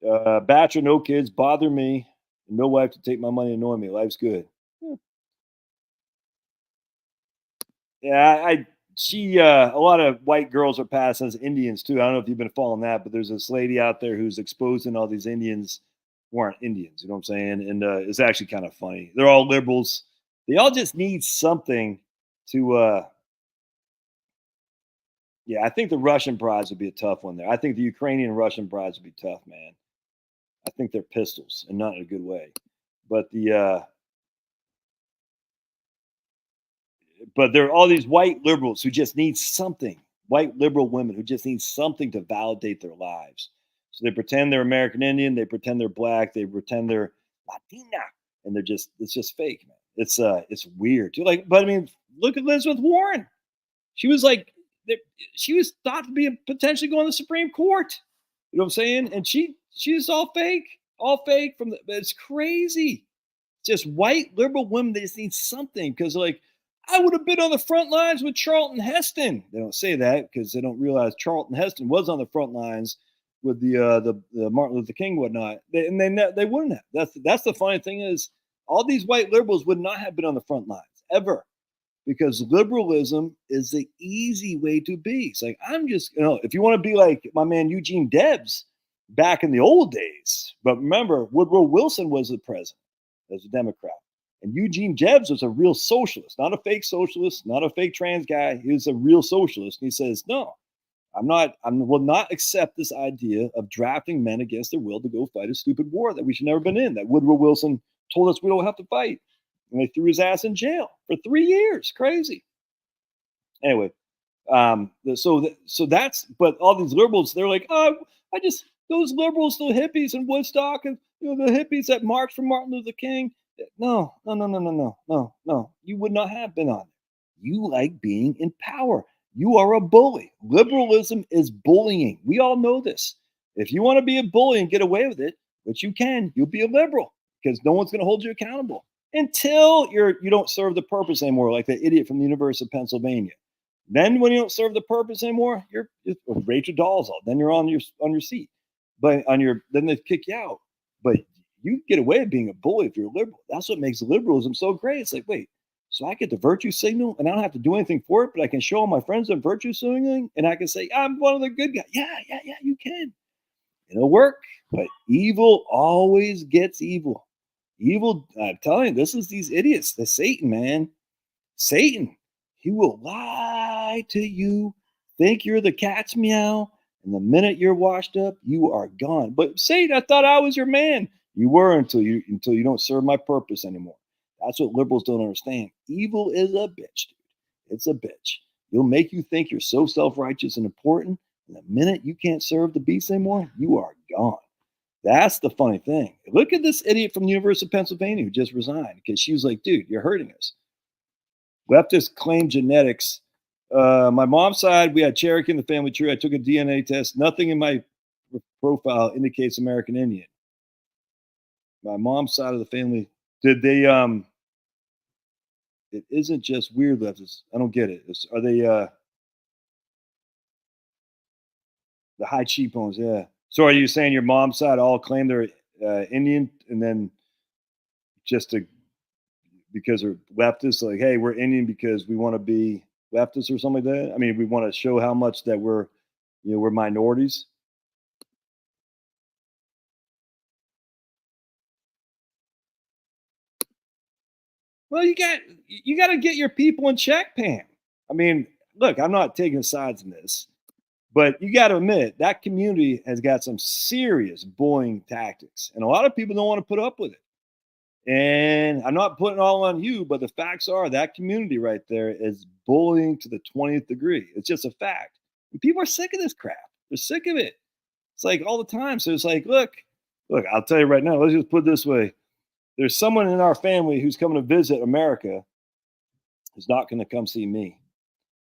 bachelor, no kids, bother me. No wife to take my money and annoy me. Life's good. Yeah, a lot of white girls are passed as Indians too. I don't know if you've been following that, but there's this lady out there who's exposing all these Indians who aren't Indians. You know what I'm saying? And it's actually kind of funny. They're all liberals. They all just need something to. Yeah, I think the Russian prize would be a tough one there. I think the Ukrainian Russian prize would be tough, man. I think they're pistols and not in a good way. But but there are all these white liberals who just need something, white liberal women who just need something to validate their lives. So they pretend they're American Indian, they pretend they're black, they pretend they're Latina, and it's just fake, man. It's weird too. Like, but I mean, look at Elizabeth Warren. She was like, she was thought to be potentially going to the Supreme Court. You know what I'm saying? And she's all fake from it's crazy. Just white liberal women, they just need something because like I would have been on the front lines with Charlton Heston. They don't say that because they don't realize Charlton Heston was on the front lines with the Martin Luther King whatnot. They wouldn't have. That's the funny thing is all these white liberals would not have been on the front lines ever because liberalism is the easy way to be. It's like I'm just if you want to be like my man Eugene Debs back in the old days, but remember Woodrow Wilson was the president as a Democrat. And Eugene Debs was a real socialist, not a fake socialist, not a fake trans guy. He was a real socialist. And he says, no, I will not accept this idea of drafting men against their will to go fight a stupid war that we should never been in, that Woodrow Wilson told us we don't have to fight. And they threw his ass in jail for 3 years. Crazy. Anyway, so that's, but all these liberals, they're like, oh, those liberals, the hippies in Woodstock and the hippies that marched for Martin Luther King. No. You would not have been on it. You like being in power. You are a bully. Liberalism is bullying. We all know this. If you want to be a bully and get away with it, which you can, you'll be a liberal because no one's going to hold you accountable until you don't serve the purpose anymore, like that idiot from the University of Pennsylvania. Then when you don't serve the purpose anymore, you're Rachel Dolezal. Then you're on your seat, but then they kick you out. But you get away with being a bully if you're a liberal. That's what makes liberalism so great. It's like, wait, so I get the virtue signal and I don't have to do anything for it, but I can show all my friends I'm virtue signaling and I can say, I'm one of the good guys. Yeah, you can. It'll work, but evil always gets evil. Evil, I'm telling you, this is these idiots, the Satan, man. Satan, he will lie to you, think you're the cat's meow, and the minute you're washed up, you are gone. But Satan, I thought I was your man. You were until you don't serve my purpose anymore. That's what liberals don't understand. Evil is a bitch, dude. It's a bitch. It'll make you think you're so self-righteous and important, and the minute you can't serve the beast anymore, you are gone. That's the funny thing. Look at this idiot from the University of Pennsylvania who just resigned because she was like, dude, you're hurting us. Leftists claim genetics. My mom's side, we had Cherokee in the family tree. I took a DNA test. Nothing in my profile indicates American Indian. My mom's side of the family, did they it isn't just weird leftists. I don't get it. Are they the high cheekbones? Yeah. So are you saying your mom's side all claim they're Indian and then just because they're leftists, like, hey, we're Indian because we want to be leftists or something like that? I mean, we want to show how much that we're minorities. Well, you got to get your people in check, Pam. I mean, look, I'm not taking sides in this, but you got to admit that community has got some serious bullying tactics, and a lot of people don't want to put up with it. And I'm not putting it all on you, but the facts are that community right there is bullying to the 20th degree. It's just a fact. And people are sick of this crap. They're sick of it. It's like all the time. So it's like, look, I'll tell you right now, let's just put it this way. There's someone in our family who's coming to visit America who's not going to come see me.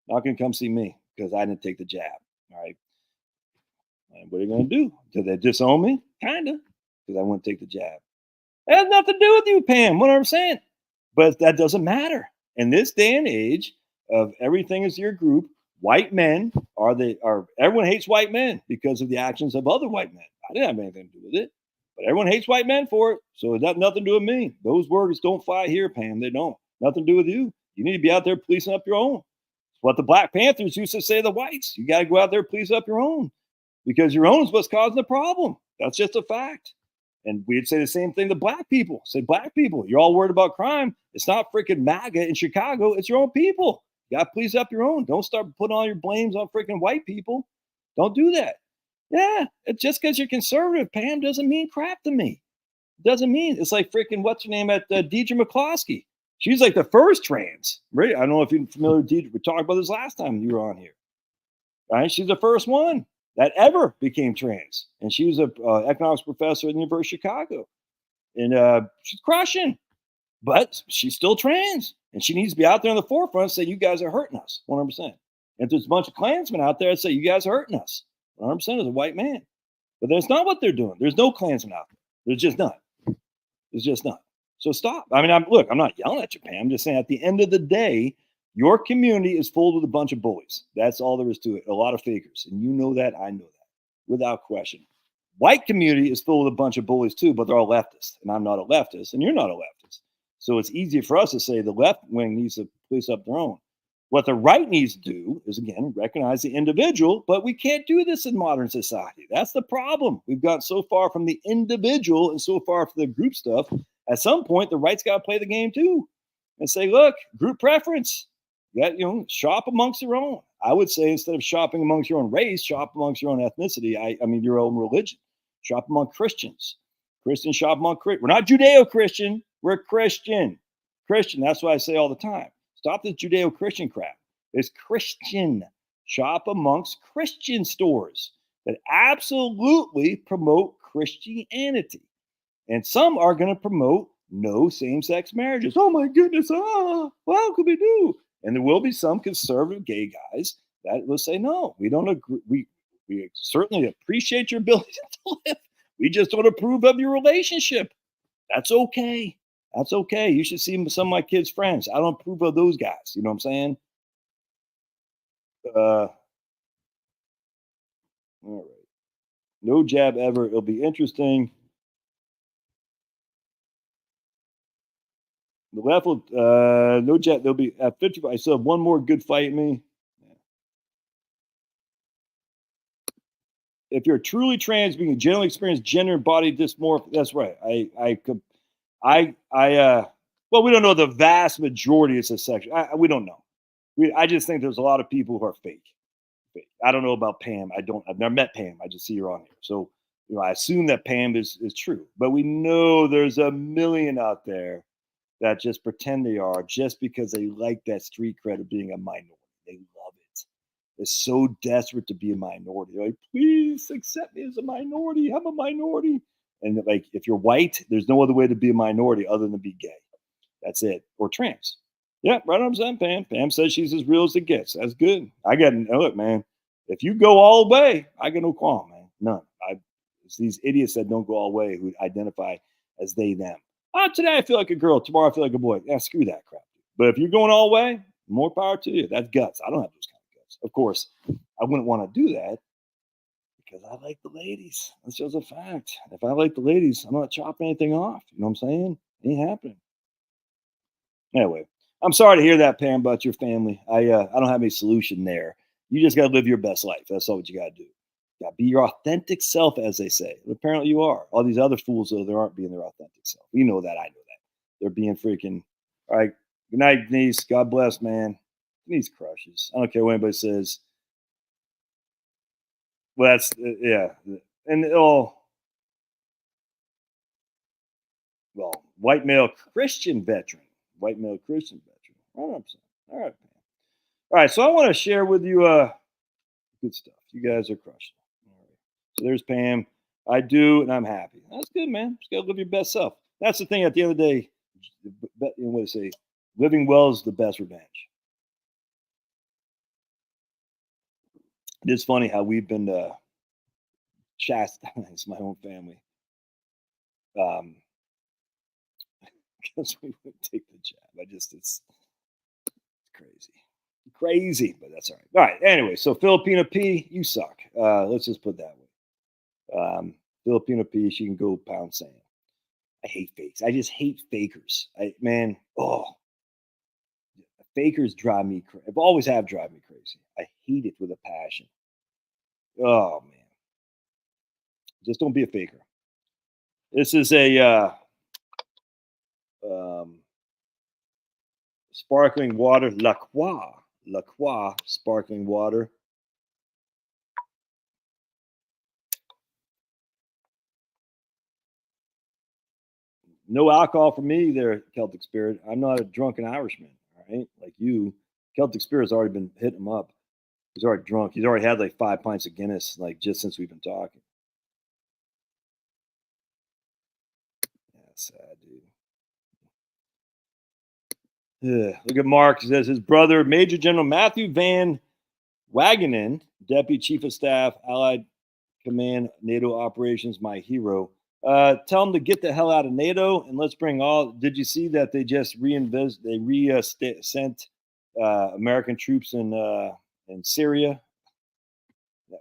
Not going to come see me because I didn't take the jab. All right. And what are they going to do? Do they disown me? Kind of, because I wouldn't take the jab. It has nothing to do with you, Pam, 100%. But that doesn't matter. In this day and age of everything is your group, white men everyone hates white men because of the actions of other white men. I didn't have anything to do with it. But everyone hates white men for it. So it got nothing to do with me. Those words don't fly here, Pam. They don't. Nothing to do with you. You need to be out there policing up your own. What the Black Panthers used to say to the whites. You got to go out there, please up your own, because your own is what's causing the problem. That's just a fact. And we'd say the same thing to black people. Say, black people, you're all worried about crime. It's not freaking MAGA in Chicago. It's your own people. You got to please up your own. Don't start putting all your blames on freaking white people. Don't do that. Yeah, just because you're conservative, Pam, doesn't mean crap to me. Doesn't mean it's like freaking what's her name at Deidre McCloskey. She's like the first trans, right? I don't know if you're familiar with Deidre. We talked about this last time you were on here, right? She's the first one that ever became trans, and she was a economics professor at the University of Chicago, and she's crushing, but she's still trans, and she needs to be out there on the forefront and say, "You guys are hurting us, 100%." And if there's a bunch of Klansmen out there that say, "You guys are hurting us," 100% as a white man, but that's not what they're doing. There's no Klansmen out there. There's just none. It's just not. So stop. I mean, I'm not yelling at you, Pam. I'm just saying at the end of the day, your community is full with a bunch of bullies. That's all there is to it. A lot of fakers. And you know that. I know that without question. White community is full with a bunch of bullies too, but they're all leftists. And I'm not a leftist, and you're not a leftist. So it's easier for us to say the left wing needs to police up their own. What the right needs to do is, again, recognize the individual, but we can't do this in modern society. That's the problem. We've got so far from the individual and so far from the group stuff. At some point, the right's got to play the game too and say, look, group preference. Shop amongst your own. I would say instead of shopping amongst your own race, shop amongst your own ethnicity. I mean, your own religion. Shop among Christians. Christians shop among Christians. We're not Judeo-Christian. We're Christian. Christian. That's what I say all the time. Stop this Judeo-Christian crap. It's Christian. Shop amongst Christian stores that absolutely promote Christianity. And some are going to promote no same-sex marriages. Oh my goodness, what could we do? And there will be some conservative gay guys that will say, no, we don't agree. We certainly appreciate your ability to live. We just don't approve of your relationship. That's okay. That's okay. You should see some of my kids' friends. I don't approve of those guys. You know what I'm saying? All right. No jab ever. It'll be interesting. The left will, no jab. They'll be at 55. I still have one more good fight in me. If you're truly trans, being generally experience gender and body dysmorphia, that's right. Well, we don't know the vast majority is a section. We don't know. I just think there's a lot of people who are fake. I don't know about Pam. I've never met Pam. I just see her on here. So, I assume that Pam is true. But we know there's a million out there that just pretend they are just because they like that street cred of being a minority. They love it. They're so desperate to be a minority. They're like, please accept me as a minority. I'm a minority. And like, if you're white, there's no other way to be a minority other than to be gay. That's it. Or trans. Yeah, right on what I'm saying, Pam. Pam says she's as real as it gets. That's good. I got to know it, man. If you go all the way, I got no qualm, man. None. It's these idiots that don't go all the way who identify as they, them. Today I feel like a girl. Tomorrow I feel like a boy. Yeah, screw that crap. But if you're going all the way, more power to you. That's guts. I don't have those kind of guts. Of course, I wouldn't want to do that because I like the ladies. That's just a fact. If I like the ladies, I'm not chopping anything off. You know what I'm saying? Ain't happening. Anyway, I'm sorry to hear that, Pam, about your family. I don't have any solution there. You just got to live your best life. That's all what you got to do. You got to be your authentic self, as they say. And apparently you are. All these other fools, though, they aren't being their authentic self. You know that. I know that. They're being freaking. All right. Good night, Denise. God bless, man. Denise crushes. I don't care what anybody says. Well, that's, yeah. And white male Christian veteran. White male Christian veteran. All right. All right. All right. So I want to share with you good stuff. You guys are crushing. All right. So there's Pam. I do, and I'm happy. That's good, man. Just gotta live your best self. That's the thing. At the end of the day, what they say, living well is the best revenge. It's funny how we've been chastised, my own family, because we would take the jab. It's crazy, but that's all right. All right. Anyway, so Filipina P, you suck. Let's just put it that way. Filipina P, she can go pound sand. I hate fakes. I just hate fakers. A Fakers drive me crazy. I've always have drive me crazy. I hate it with a passion. Oh man, just don't be a faker. This is a um, sparkling water, La Croix sparkling water. No alcohol for me there, Celtic Spirit. I'm not a drunken Irishman, all right? Like you. Celtic Spirit's already been hitting him up. He's already drunk. He's already had like 5 pints of Guinness, like just since we've been talking. Yeah, sad, dude. Yeah, look at Mark. He says his brother, Major General Matthew Van Wagenen, Deputy Chief of Staff, Allied Command, NATO Operations, my hero. Tell him to get the hell out of NATO and let's bring all. Did you see that they just sent American troops in Syria?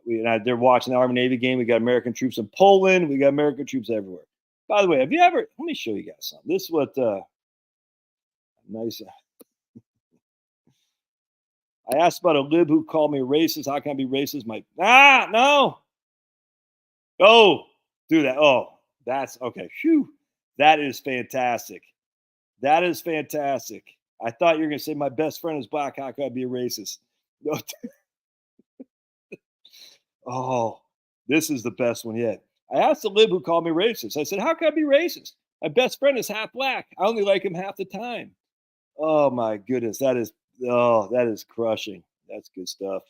They're watching the Army Navy game. We got American troops in Poland. We got American troops everywhere. By the way, have you ever? Let me show you guys something. This is what nice. I asked about a lib who called me racist. How can I be racist? No. Oh, do that. Oh, that's okay. Phew. That is fantastic. That is fantastic. I thought you were going to say my best friend is black. How can I be a racist? No. Oh, this is the best one yet. I asked the lib who called me racist. I said, how can I be racist? My best friend is half black. I only like him half the time. Oh my goodness. That is crushing. That's good stuff.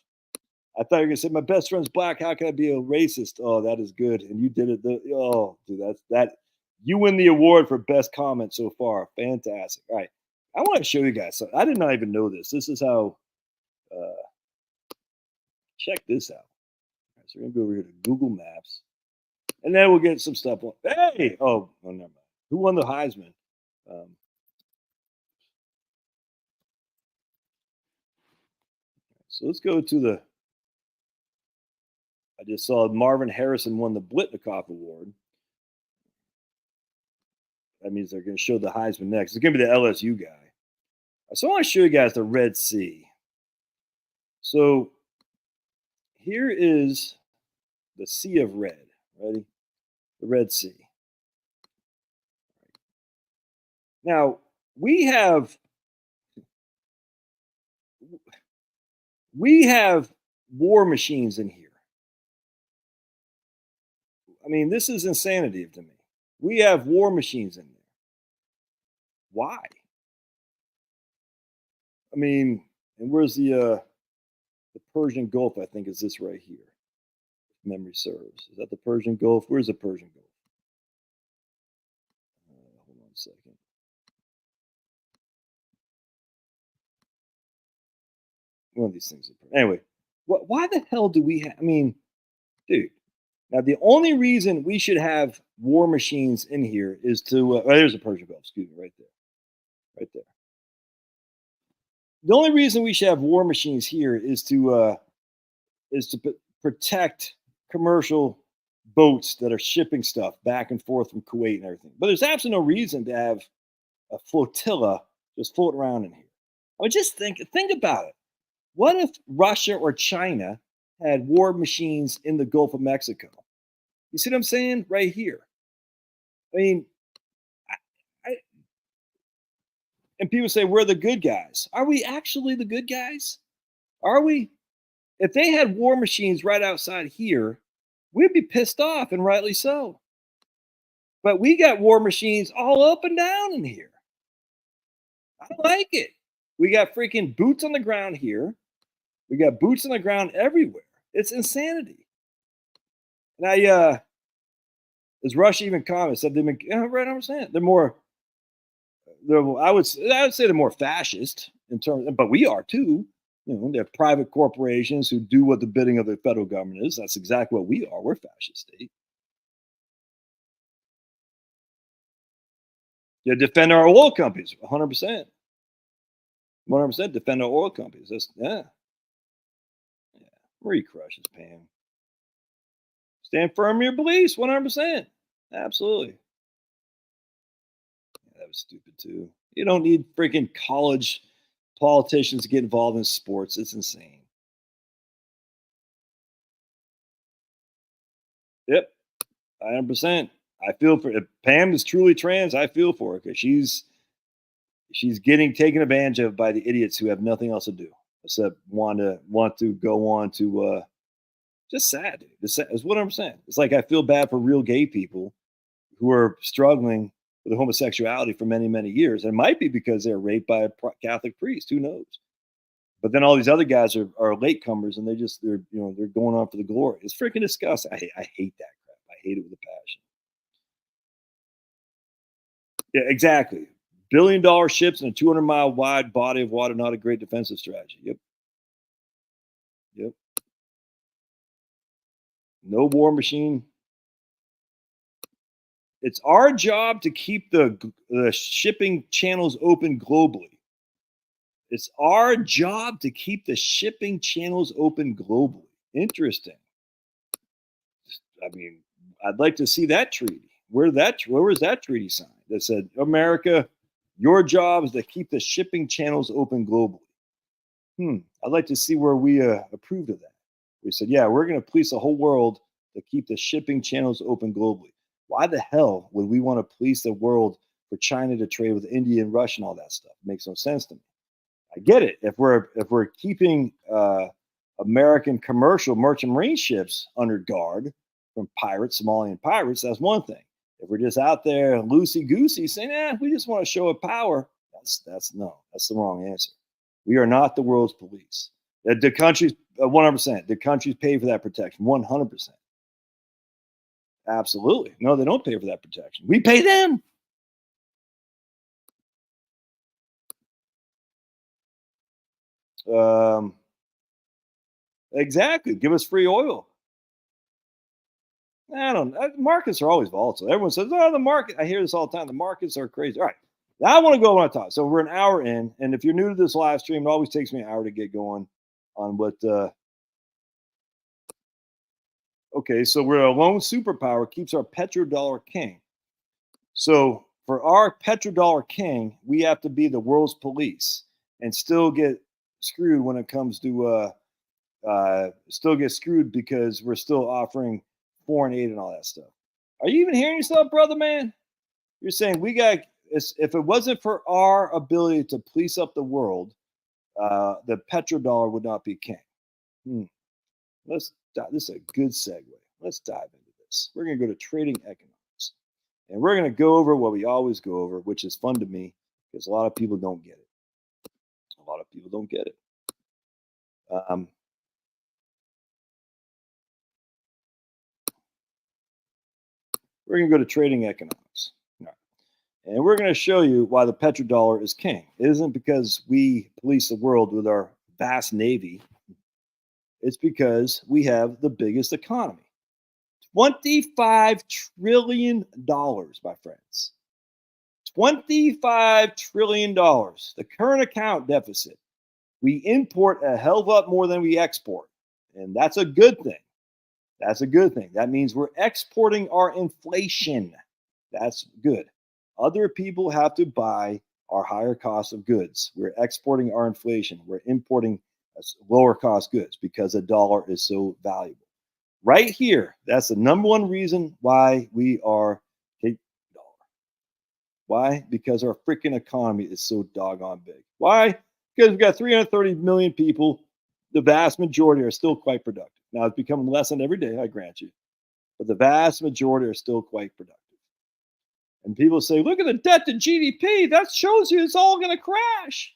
I thought you were gonna say my best friend's black. How can I be a racist? Oh, that is good. And you did it. Dude, that you win the award for best comment so far. Fantastic. All right. I want to show you guys something. I did not even know this. This is how check this out. All right, so we're gonna go over here to Google Maps. And then we'll get some stuff on. Hey! Oh, never mind. Who won the Heisman? So let's go to the. I just saw Marvin Harrison won the Blitnikoff Award. That means they're going to show the Heisman next. It's going to be the LSU guy. So I want to show you guys the Red Sea. So here is the Sea of Red. Ready? The Red Sea. Now, we have war machines in here. I mean, this is insanity to me. We have war machines in there. Why? I mean, and where's the Persian Gulf? I think is this right here. If memory serves. Is that the Persian Gulf? Where's the Persian Gulf? Hold on a second. One of these things. Anyway, why the hell do we have? I mean, dude. Now, the only reason we should have war machines in here is to. There's a Persian Gulf. Excuse me, right there. Right there. The only reason we should have war machines here is to protect commercial boats that are shipping stuff back and forth from Kuwait and everything. But there's absolutely no reason to have a flotilla just float around in here. I mean, just think about it. What if Russia or China had war machines in the Gulf of Mexico? You see what I'm saying? Right here. I mean, and people say we're the good guys. Are we actually the good guys? Are we? If they had war machines right outside here, we'd be pissed off, and rightly so. But we got war machines all up and down in here. I don't like it. We got freaking boots on the ground here. We got boots on the ground everywhere. It's insanity. And as Russia even comments, said they've been right. I'm saying I would say they're more fascist in terms, but we are too. You know, they have private corporations who do what the bidding of the federal government is. That's exactly what we are. We're fascist state. Yeah, defend our oil companies, 100%. 100% defend our oil companies. Yeah. Where he crushes Pam. Stand firm in your beliefs, 100%. Absolutely. Yeah, that was stupid too. You don't need freaking college politicians get involved in sports. It's insane. Yep, 100%. I feel for if Pam is truly trans. I feel for her because she's getting taken advantage of by the idiots who have nothing else to do except want to go on to just sad. Dude. It's what I'm saying. It's like I feel bad for real gay people who are struggling with homosexuality for many, many years. And it might be because they're raped by a Catholic priest. Who knows? But then all these other guys are latecomers, and they're going on for the glory. It's freaking disgusting. I hate that crap. I hate it with a passion. Yeah, exactly. $1 billion ships in a 200-mile wide body of water, not a great defensive strategy. Yep. No war machine. It's our job to keep the shipping channels open globally. It's our job to keep the shipping channels open globally. Interesting. I mean, I'd like to see that treaty. Where was that treaty signed that said, America, your job is to keep the shipping channels open globally? I'd like to see where we approved of that. We said, yeah, we're going to police the whole world to keep the shipping channels open globally. Why the hell would we want to police the world for China to trade with India and Russia and all that stuff? It makes no sense to me. I get it. If we're keeping American commercial merchant marine ships under guard from pirates, Somalian pirates, that's one thing. If we're just out there loosey goosey saying, we just want to show a power, that's the wrong answer. We are not the world's police. The countries, 100%. The countries pay for that protection, 100%. Absolutely. No, they don't pay for that protection. We pay them. Exactly. Give us free oil. I don't know. Markets are always volatile. Everyone says, the market. I hear this all the time. The markets are crazy. All right. Now I want to go on top. So we're an hour in. And if you're new to this live stream, it always takes me an hour to get going on what. Okay. So we're a lone superpower, keeps our petrodollar king. So for our petrodollar king, we have to be the world's police and still get screwed when it comes to still get screwed because we're still offering foreign aid and all that stuff. Are you even hearing yourself, brother man? You're saying if it wasn't for our ability to police up the world, the petrodollar would not be king. This is a good segue. Let's dive into this. We're going to go to trading economics, and we're going to go over what we always go over, which is fun to me because a lot of people don't get it. We're going to go to trading economics. Right. And we're going to show you why the petrodollar is king. It isn't because we police the world with our vast navy. It's because we have the biggest economy. $25 trillion, my friends. $25 trillion. The current account deficit. We import a hell of a lot more than we export. And that's a good thing. That means we're exporting our inflation. That's good. Other people have to buy our higher cost of goods. We're exporting our inflation. We're importing lower cost goods because the dollar is so valuable. Right here, that's the number one reason why we are dollar. Why? Because our freaking economy is so doggone big. Why? Because we've got 330 million people. The vast majority are still quite productive. Now, it's becoming less than every day, I grant you. But the vast majority are still quite productive. And people say, look at the debt to GDP. That shows you it's all going to crash.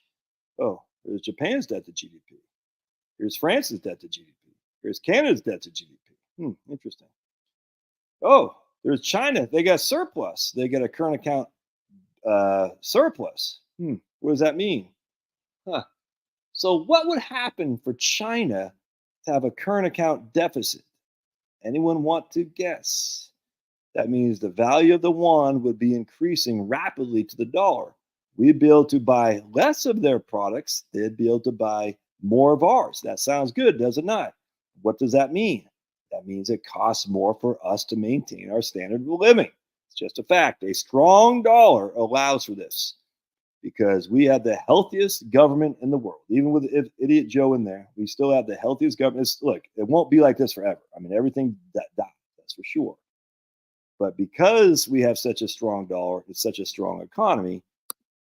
Oh, there's Japan's debt to GDP. Here's France's debt to GDP. Here's Canada's debt to GDP. Interesting. Oh, there's China. They got surplus. They got a current account surplus. What does that mean? So what would happen for China to have a current account deficit? Anyone want to guess? That means the value of the yuan would be increasing rapidly to the dollar. We'd be able to buy less of their products. They'd be able to buy more of ours. That sounds good, does it not? What does that mean? That means it costs more for us to maintain our standard of living. It's just a fact. A strong dollar allows for this. because we have the healthiest government in the world. Even with idiot Joe in there, we still have the healthiest government. Look, it won't be like this forever. I mean, everything that died, that's for sure. But because we have such a strong dollar, it's such a strong economy,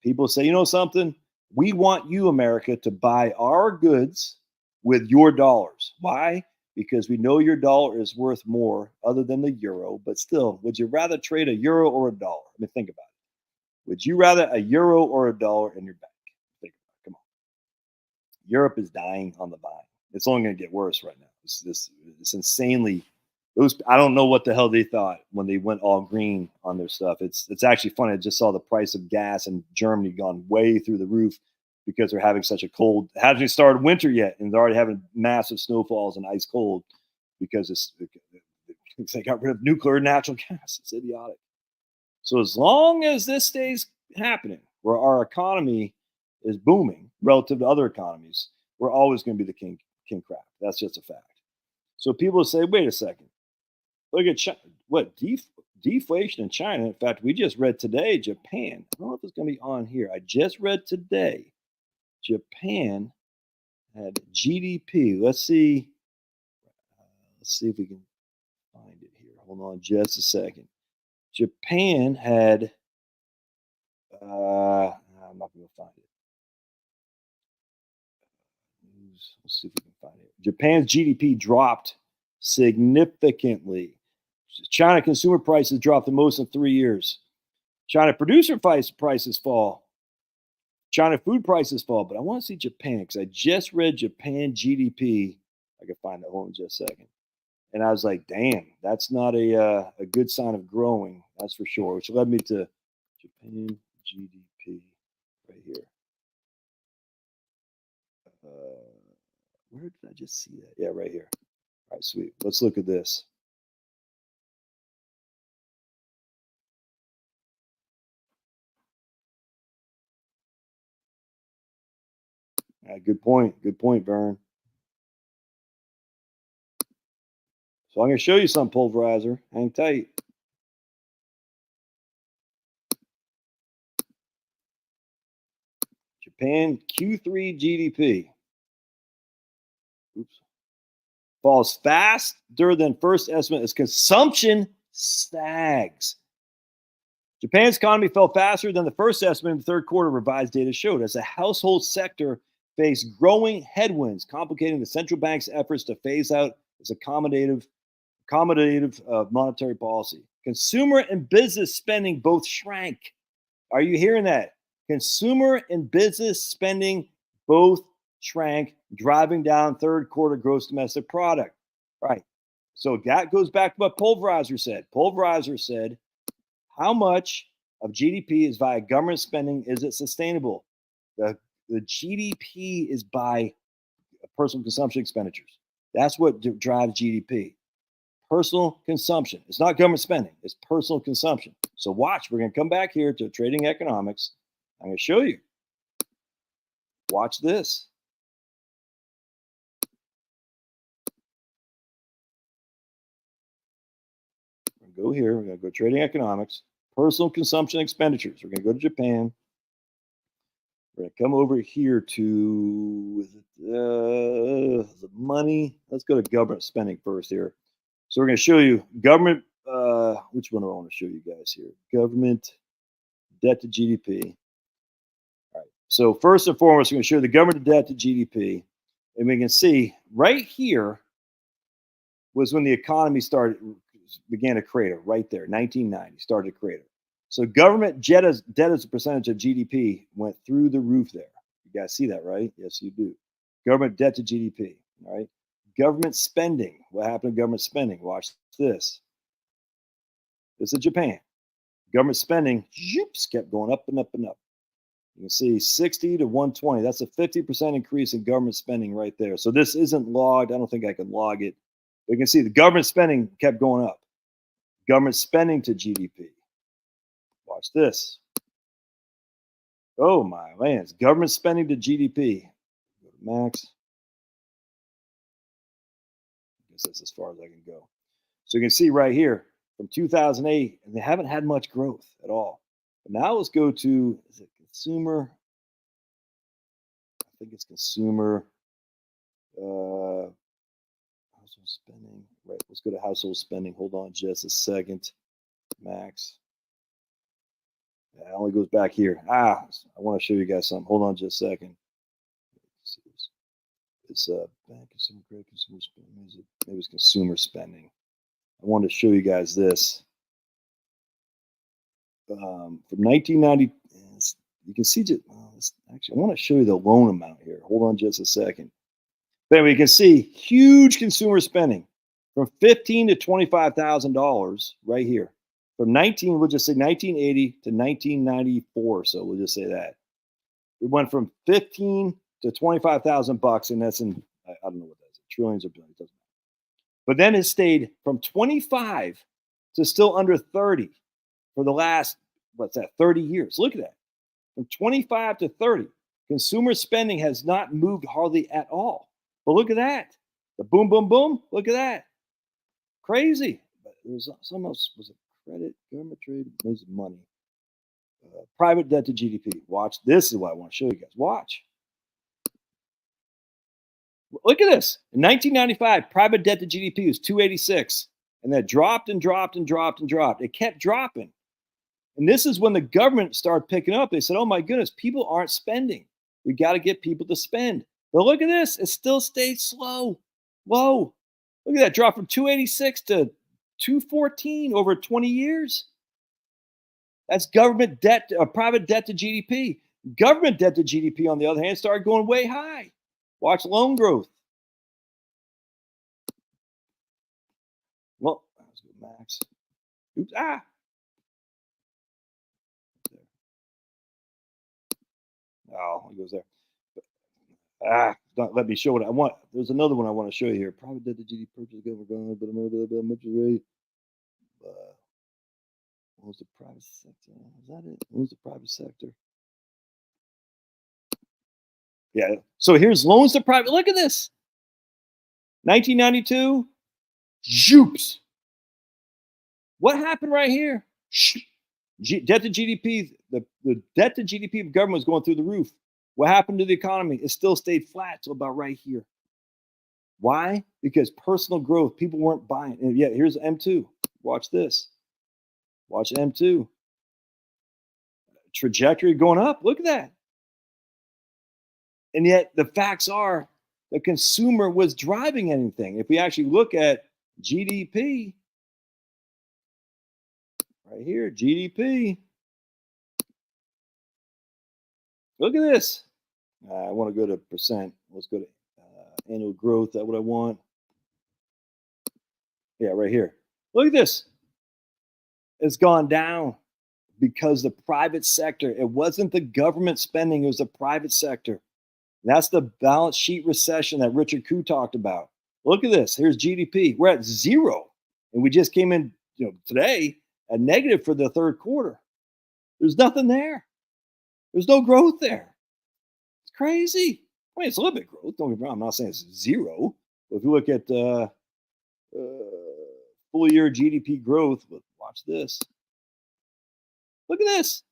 people say, you know something? We want you, America, to buy our goods with your dollars. Why? Because we know your dollar is worth more other than the euro. But still, would you rather trade a euro or a dollar? I mean, think about it. Would you rather a euro or a dollar in your bank? Think about it. Come on. Europe is dying on the vine. It's only going to get worse right now. It's insanely. I don't know what the hell they thought when they went all green on their stuff. It's actually funny. I just saw the price of gas in Germany gone way through the roof because they're having such a cold. It hasn't started winter yet, and they're already having massive snowfalls and ice cold because they got rid of nuclear and natural gas. It's idiotic. So as long as this stays happening, where our economy is booming relative to other economies, we're always going to be the king crap. That's just a fact. So people say, wait a second. Look at China, deflation in China. In fact, we just read today, Japan. I don't know if it's going to be on here. I just read today, Japan had GDP. Let's see if we can find it here. Hold on just a second. Japan had, I'm not going to find it. Let's see if we can find it. Japan's GDP dropped significantly. China consumer prices dropped the most in 3 years. China producer prices fall. China food prices fall. But I want to see Japan because I just read Japan GDP. I can find that. Hold on just a second. And I was like, damn, that's not a good sign of growing. That's for sure. Which led me to Japan GDP right here. Where did I just see that? Yeah, right here. All right, sweet. Let's look at this. Good point. Good point, Vern. So I'm going to show you some pulverizer. Hang tight. Japan Q3 GDP. Oops. Falls faster than first estimate as consumption sags. Japan's economy fell faster than the first estimate in the third quarter, revised data showed, as the household sector faced growing headwinds, complicating the central bank's efforts to phase out its accommodative monetary policy. Consumer and business spending both shrank. Are you hearing that? Consumer and business spending both shrank, driving down third quarter gross domestic product. Right. So that goes back to what Pulverizer said. Pulverizer said, how much of GDP is via government spending? Is it sustainable? The GDP is by personal consumption expenditures. That's what drives GDP. Personal consumption. It's not government spending. It's personal consumption. So watch. We're going to come back here to trading economics. I'm going to show you. Watch this. We're going to go here. We're going to go trading economics. Personal consumption expenditures. We're going to go to Japan. We're going to come over here to the money. Let's go to government spending first here. So we're going to show you government. Which one do I want to show you guys here? Government debt to GDP. All right. So first and foremost, we're going to show the government debt to GDP. And we can see right here was when the economy began to crater right there. 1990 started to crater. So government debt as a percentage of GDP went through the roof there. You guys see that, right? Yes, you do. Government debt to GDP. All right. Government spending. What happened to government spending? Watch this. This is Japan. Government spending kept going up and up and up. You can see 60 to 120. That's a 50% increase in government spending right there. So this isn't logged. I don't think I can log it. But you can see the government spending kept going up. Government spending to GDP. Watch this. Oh my lands. Government spending to GDP. Go to max. I guess that's as far as I can go. So you can see right here from 2008, and they haven't had much growth at all. But now let's go to, is it consumer. I think it's consumer. Household spending. Right. Let's go to household spending. Hold on just a second. Max. Yeah, it only goes back here. I want to show you guys something. Hold on just a second. It's bank consumer credit, consumer spending. Maybe it's consumer spending. I wanted to show you guys this. From 1990, you can see just actually. I want to show you the loan amount here. Hold on just a second. But anyway, you can see huge consumer spending from $15,000 to $25,000 right here. From we'll just say 1980 to 1994. So we'll just say that it went from 15 to 25,000 bucks, and that's in I don't know what that is, trillions or billions. Doesn't matter. But then it stayed from 25 to still under 30 for the last 30 years. Look at that, from 25 to 30. Consumer spending has not moved hardly at all. But look at that, the boom, boom, boom. Look at that, crazy. But there's something else. Was it credit, government trade, there's money, private debt to GDP. Watch. This is what I want to show you guys. Watch. Look at this. In 1995, private debt to GDP was 286, and that dropped and dropped and dropped and dropped. It kept dropping. And this is when the government started picking up. They said, oh my goodness, people aren't spending. We got to get people to spend. But look at this. It still stayed slow. Whoa. Look at that. Drop from 286 to 214 over 20 years. That's government debt, private debt to GDP. Government debt to GDP, on the other hand, started going way high. Watch loan growth. Well, let's go max. Oops, Oh, it goes there. Don't let me show what I want. There's another one I want to show you here. Private debt to GDP purchase government, but much rate. What was the private sector? Is that it? What was the private sector? Yeah. So here's loans to private. Look at this. 1992. Zoops. What happened right here? Debt to GDP. The debt to GDP of government was going through the roof. What happened to the economy? It still stayed flat till about right here. Why? Because personal growth. People weren't buying. And yeah, here's M2. Watch this. Watch M2. Trajectory going up. Look at that. And yet the facts are the consumer was driving anything. If we actually look at GDP, right here, GDP. Look at this. I want to go to percent. Let's go to annual growth. That's what I want. Yeah, right here. Look at this. It's gone down because the private sector, it wasn't the government spending, it was the private sector. That's the balance sheet recession that Richard Koo talked about. Look at this. Here's GDP. We're at zero. And we just came in, today at negative for the third quarter. There's nothing there. There's no growth there. It's crazy. I mean, it's a little bit growth. Don't get me wrong. I'm not saying it's zero. But if you look at full year GDP growth, watch this. Look at this.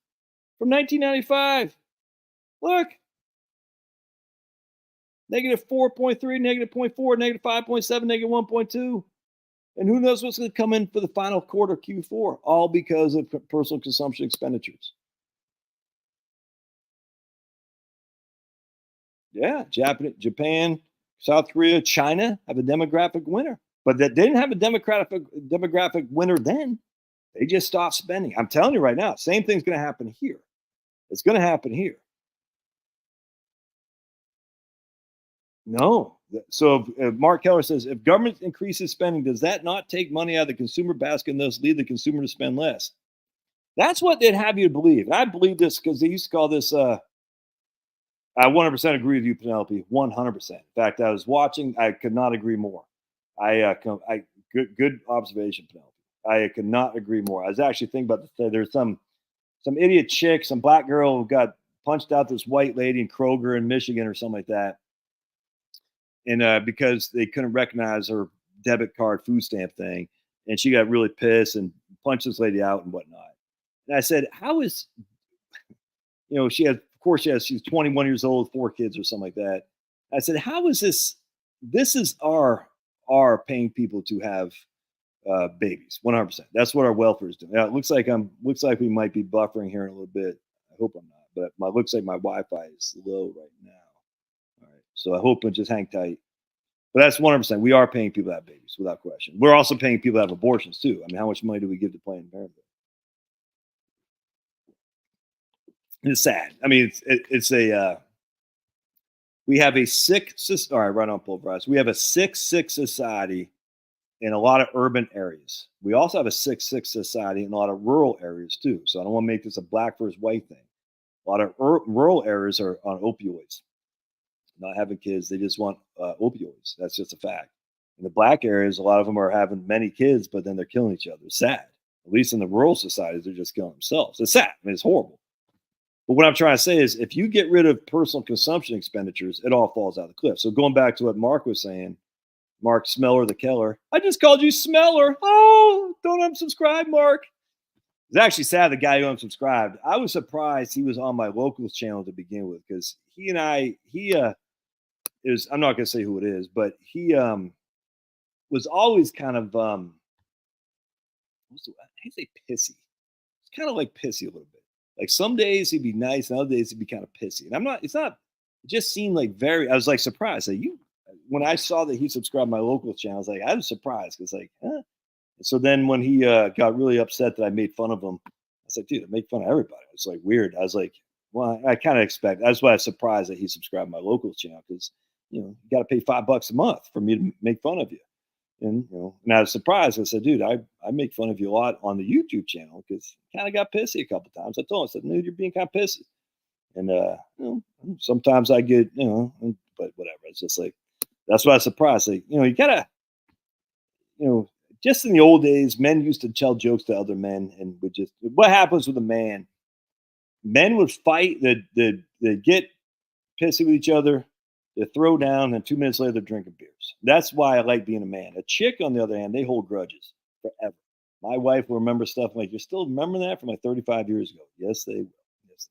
From 1995. Look. Negative 4.3, negative 0.4, negative 5.7, negative 1.2. And who knows what's going to come in for the final quarter, Q4, all because of personal consumption expenditures. Yeah, Japan, South Korea, China have a demographic winner. But they didn't have a demographic winner then. They just stopped spending. I'm telling you right now, same thing's going to happen here. It's going to happen here. No. So if Mark Keller says, if government increases spending, does that not take money out of the consumer basket and thus lead the consumer to spend less? That's what they'd have you believe. And I believe this because they used to call this, I 100% agree with you, Penelope, 100%. In fact, I was watching, I could not agree more. Good observation, Penelope. I could not agree more. I was actually thinking about this. There's some idiot chick, some black girl who got punched out this white lady in Kroger in Michigan or something like that. And because they couldn't recognize her debit card food stamp thing. And she got really pissed and punched this lady out and whatnot. And I said, how is she's 21 years old, 4 kids or something like that. I said, how is this? This is our paying people to have babies, 100%. That's what our welfare is doing. Now, it looks like we might be buffering here in a little bit. I hope I'm not, but looks like my Wi-Fi is low right now. All right, so I hope just hang tight. But that's 100%. We are paying people to have babies without question. We're also paying people to have abortions too. I mean, how much money do we give to Planned Parenthood? It's sad. I mean, we have a sick society. All right, right on pulverized. We have a sick society in a lot of urban areas. We also have a sick society in a lot of rural areas too. So I don't want to make this a black versus white thing. A lot of rural areas are on opioids, not having kids. They just want opioids. That's just a fact. In the black areas, a lot of them are having many kids, but then they're killing each other. It's sad. At least in the rural societies, they're just killing themselves. It's sad. I mean, it's horrible. But what I'm trying to say is if you get rid of personal consumption expenditures, it all falls out of the cliff. So going back to what Mark was saying, Mark Smeller, the Keller. I just called you Smeller. Oh, don't unsubscribe, Mark. It's actually sad the guy who unsubscribed. I was surprised he was on my locals channel to begin with because he is, I'm not going to say who it is, but he was always kind of, I say pissy. It's kind of like pissy a little bit. Like some days he'd be nice, and other days he'd be kind of pissy. And it just seemed like I was like surprised. Like when I saw that he subscribed to my local channel, I was surprised because huh? So then when he got really upset that I made fun of him, I was like, dude, I make fun of everybody. It's like weird. I was like, well, I kind of expect. That's why I was surprised that he subscribed to my local channel because you got to pay $5 a month for me to make fun of you. And and I was surprised. I said, dude, I make fun of you a lot on the YouTube channel because I kind of got pissy a couple of times. I told him, I said, dude, you're being kind of pissy. And sometimes I get, but whatever. It's just like that's why I was surprised. Like, you gotta, just in the old days, men used to tell jokes to other men, and would just what happens with a man? Men would fight, they'd get pissy with each other, they throw down, and 2 minutes later they're drinking beers. That's why I like being a man. A chick, on the other hand, they hold grudges forever. My wife will remember stuff like, you're still remembering that from like 35 years ago. Yes, they will. Yes.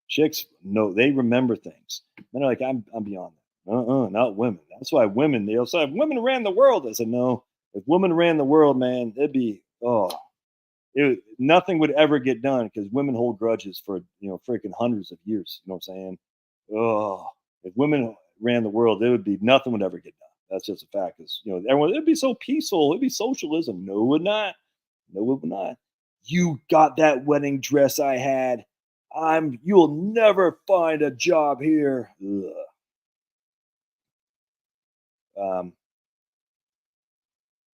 Chicks, no, they remember things. Men are like, I'm beyond that. Not women. That's why women, they'll say, if women ran the world. I said, no, if women ran the world, man, it'd be, nothing would ever get done because women hold grudges for, freaking hundreds of years. You know what I'm saying? If women ran the world, nothing would ever get done. That's just a fact. Because everyone, it'd be so peaceful. It'd be socialism. No, it would not. No, it would not. You got that wedding dress I had. You'll never find a job here.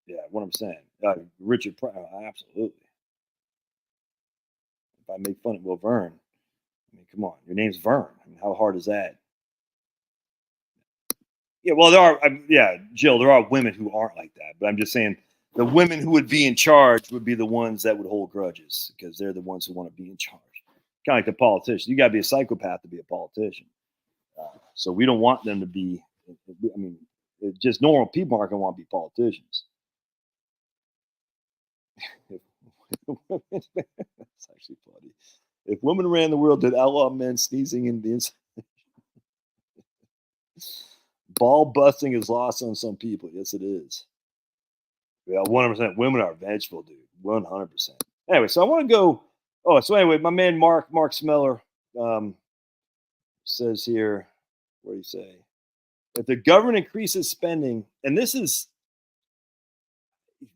Yeah, what I'm saying. Richard Pryor, absolutely. If I make fun of Vern, I mean, come on, your name's Vern. I mean, how hard is that? Yeah, well, Jill, there are women who aren't like that, but I'm just saying the women who would be in charge would be the ones that would hold grudges because they're the ones who want to be in charge. Kind of like the politician. You got to be a psychopath to be a politician. So we don't want them to be, I mean, just normal people aren't going to want to be politicians. That's actually funny. If women ran the world, did outlaw men sneezing in the inside? Ball busting is lost on some people. Yes, it is. Yeah, 100%. Women are vengeful, dude. 100%. Anyway, so I want to go. Oh, so anyway, my man Mark Smeller says here, what do you say? If the government increases spending, and this is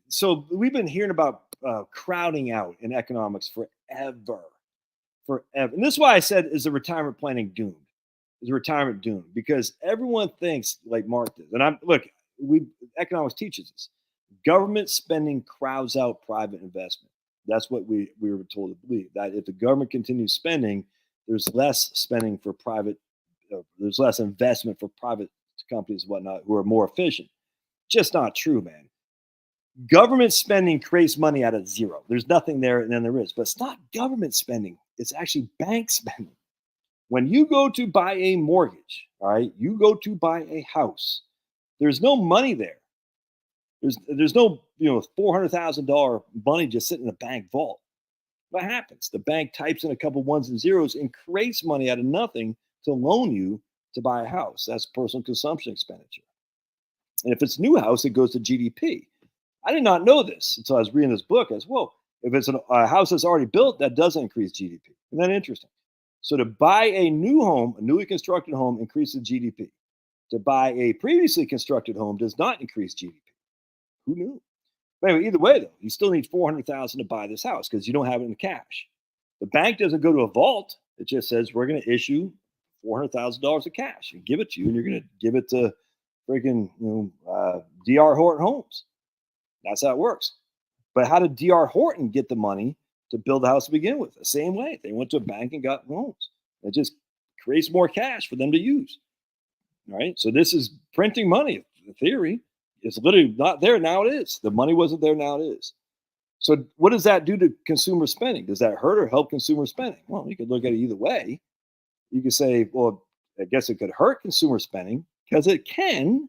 so we've been hearing about crowding out in economics forever. And this is why I said, is the retirement planning doomed? Is retirement doomed? Because everyone thinks like Mark did. And economics teaches us. Government spending crowds out private investment. That's what we were told to believe. That if the government continues spending, there's less spending for private, there's less investment for private companies and whatnot who are more efficient. Just not true, man. Government spending creates money out of zero. There's nothing there, and then there is. But it's not government spending. It's actually bank spending. When you go to buy a mortgage, all right, you go to buy a house, there's no money there. There's no $400,000 money just sitting in a bank vault. What happens? The bank types in a couple ones and zeros and creates money out of nothing to loan you to buy a house. That's personal consumption expenditure. And if it's a new house, it goes to GDP. I did not know this until I was reading this book. I said, well, if it's a house that's already built, that doesn't increase GDP. Isn't that interesting? So to buy a new home, a newly constructed home, increases GDP. To buy a previously constructed home does not increase GDP. Who knew? But anyway, either way, though, you still need $400,000 to buy this house because you don't have it in cash. The bank doesn't go to a vault. It just says we're going to issue $400,000 of cash and give it to you, and you're going to give it to freaking D.R. Horton Homes. That's how it works. But how did D.R. Horton get the money to build the house to begin with? The same way. They went to a bank and got loans. It just creates more cash for them to use. All right. So this is printing money. The theory is literally not there. Now it is. The money wasn't there. Now it is. So what does that do to consumer spending? Does that hurt or help consumer spending? Well, you could look at it either way. You could say, well, I guess it could hurt consumer spending because it can.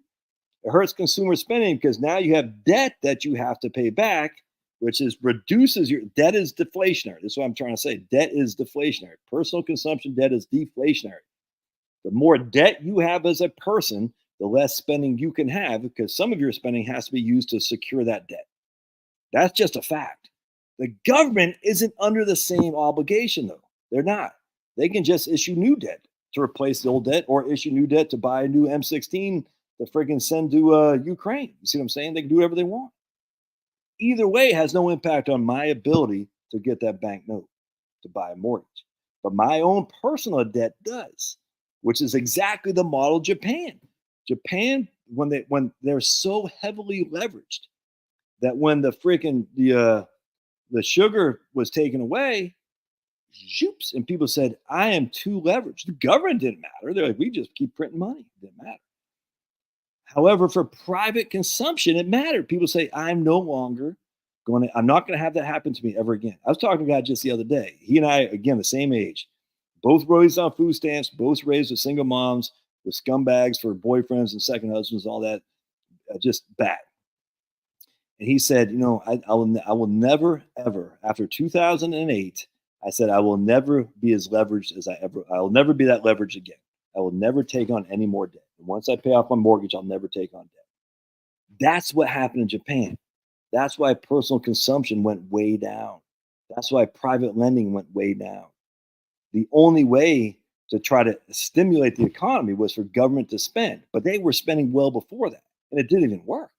It hurts consumer spending because now you have debt that you have to pay back, which reduces your debt is deflationary. That's what I'm trying to say. Debt is deflationary. Personal consumption debt is deflationary. The more debt you have as a person, the less spending you can have because some of your spending has to be used to secure that debt. That's just a fact. The government isn't under the same obligation, though. They're not. They can just issue new debt to replace the old debt or issue new debt to buy a new M16 to friggin' send to Ukraine. You see what I'm saying? They can do whatever they want. Either way has no impact on my ability to get that bank note to buy a mortgage. But my own personal debt does, which is exactly the model of Japan. Japan, when they're so heavily leveraged that when the freaking the sugar was taken away, zoops, and people said, I am too leveraged. The government didn't matter. They're like, we just keep printing money. It didn't matter. However, for private consumption, it mattered. People say, I'm not going to have that happen to me ever again. I was talking to a guy just the other day. He and I, again, the same age, both raised on food stamps, both raised with single moms, with scumbags for boyfriends and second husbands, all that, just bad. And he said, I will never, ever, after 2008, I said, I will never be as leveraged as I will never be that leveraged again. I will never take on any more debt. And once I pay off my mortgage, I'll never take on debt. That's what happened in Japan. That's why personal consumption went way down. That's why private lending went way down. The only way to try to stimulate the economy was for government to spend. But they were spending well before that. And it didn't even work.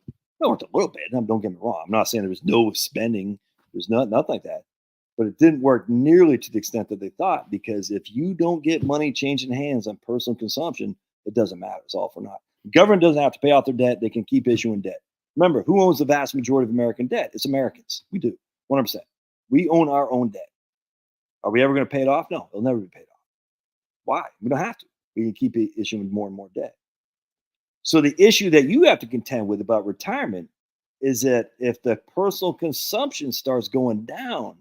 It worked a little bit. Don't get me wrong. I'm not saying there was no spending. There's nothing like that. But it didn't work nearly to the extent that they thought, because if you don't get money changing hands on personal consumption, it doesn't matter. It's all for naught. The government doesn't have to pay off their debt. They can keep issuing debt. Remember, who owns the vast majority of American debt? It's Americans. We do. 100%. We own our own debt. Are we ever going to pay it off? No, it'll never be paid off. Why? We don't have to. We can keep issuing more and more debt. So the issue that you have to contend with about retirement is that if the personal consumption starts going down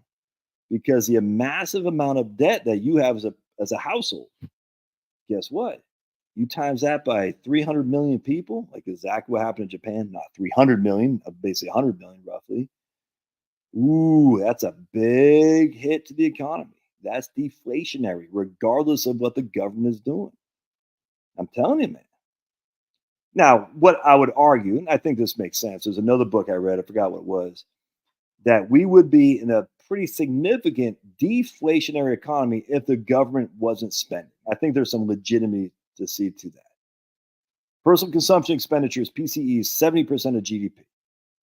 because the massive amount of debt that you have as a household, guess what? You times that by 300 million people, like exactly what happened in Japan, not 300 million, basically 100 million roughly. Ooh, that's a big hit to the economy. That's deflationary, regardless of what the government is doing. I'm telling you, man. Now, what I would argue, and I think this makes sense, there's another book I read, I forgot what it was, that we would be in a pretty significant deflationary economy if the government wasn't spending. I think there's some legitimacy to see to that. Personal consumption expenditures, PCE, is 70% of GDP.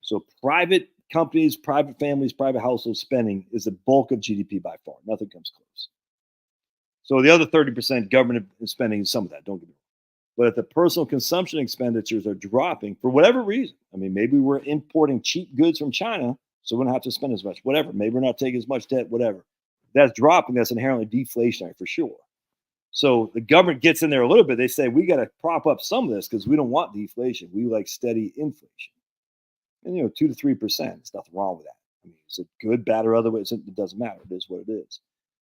So private companies, private families, private household spending is the bulk of GDP by far. Nothing comes close. So the other 30% government spending is some of that, don't get me wrong. But if the personal consumption expenditures are dropping for whatever reason, I mean, maybe we're importing cheap goods from China, so we don't have to spend as much, whatever. Maybe we're not taking as much debt, whatever. That's dropping. That's inherently deflationary for sure. So the government gets in there a little bit. They say, we got to prop up some of this because we don't want deflation. We like steady inflation. And, 2 to 3%. There's nothing wrong with that. I mean, is it good, bad, or otherwise? It doesn't matter. It is what it is.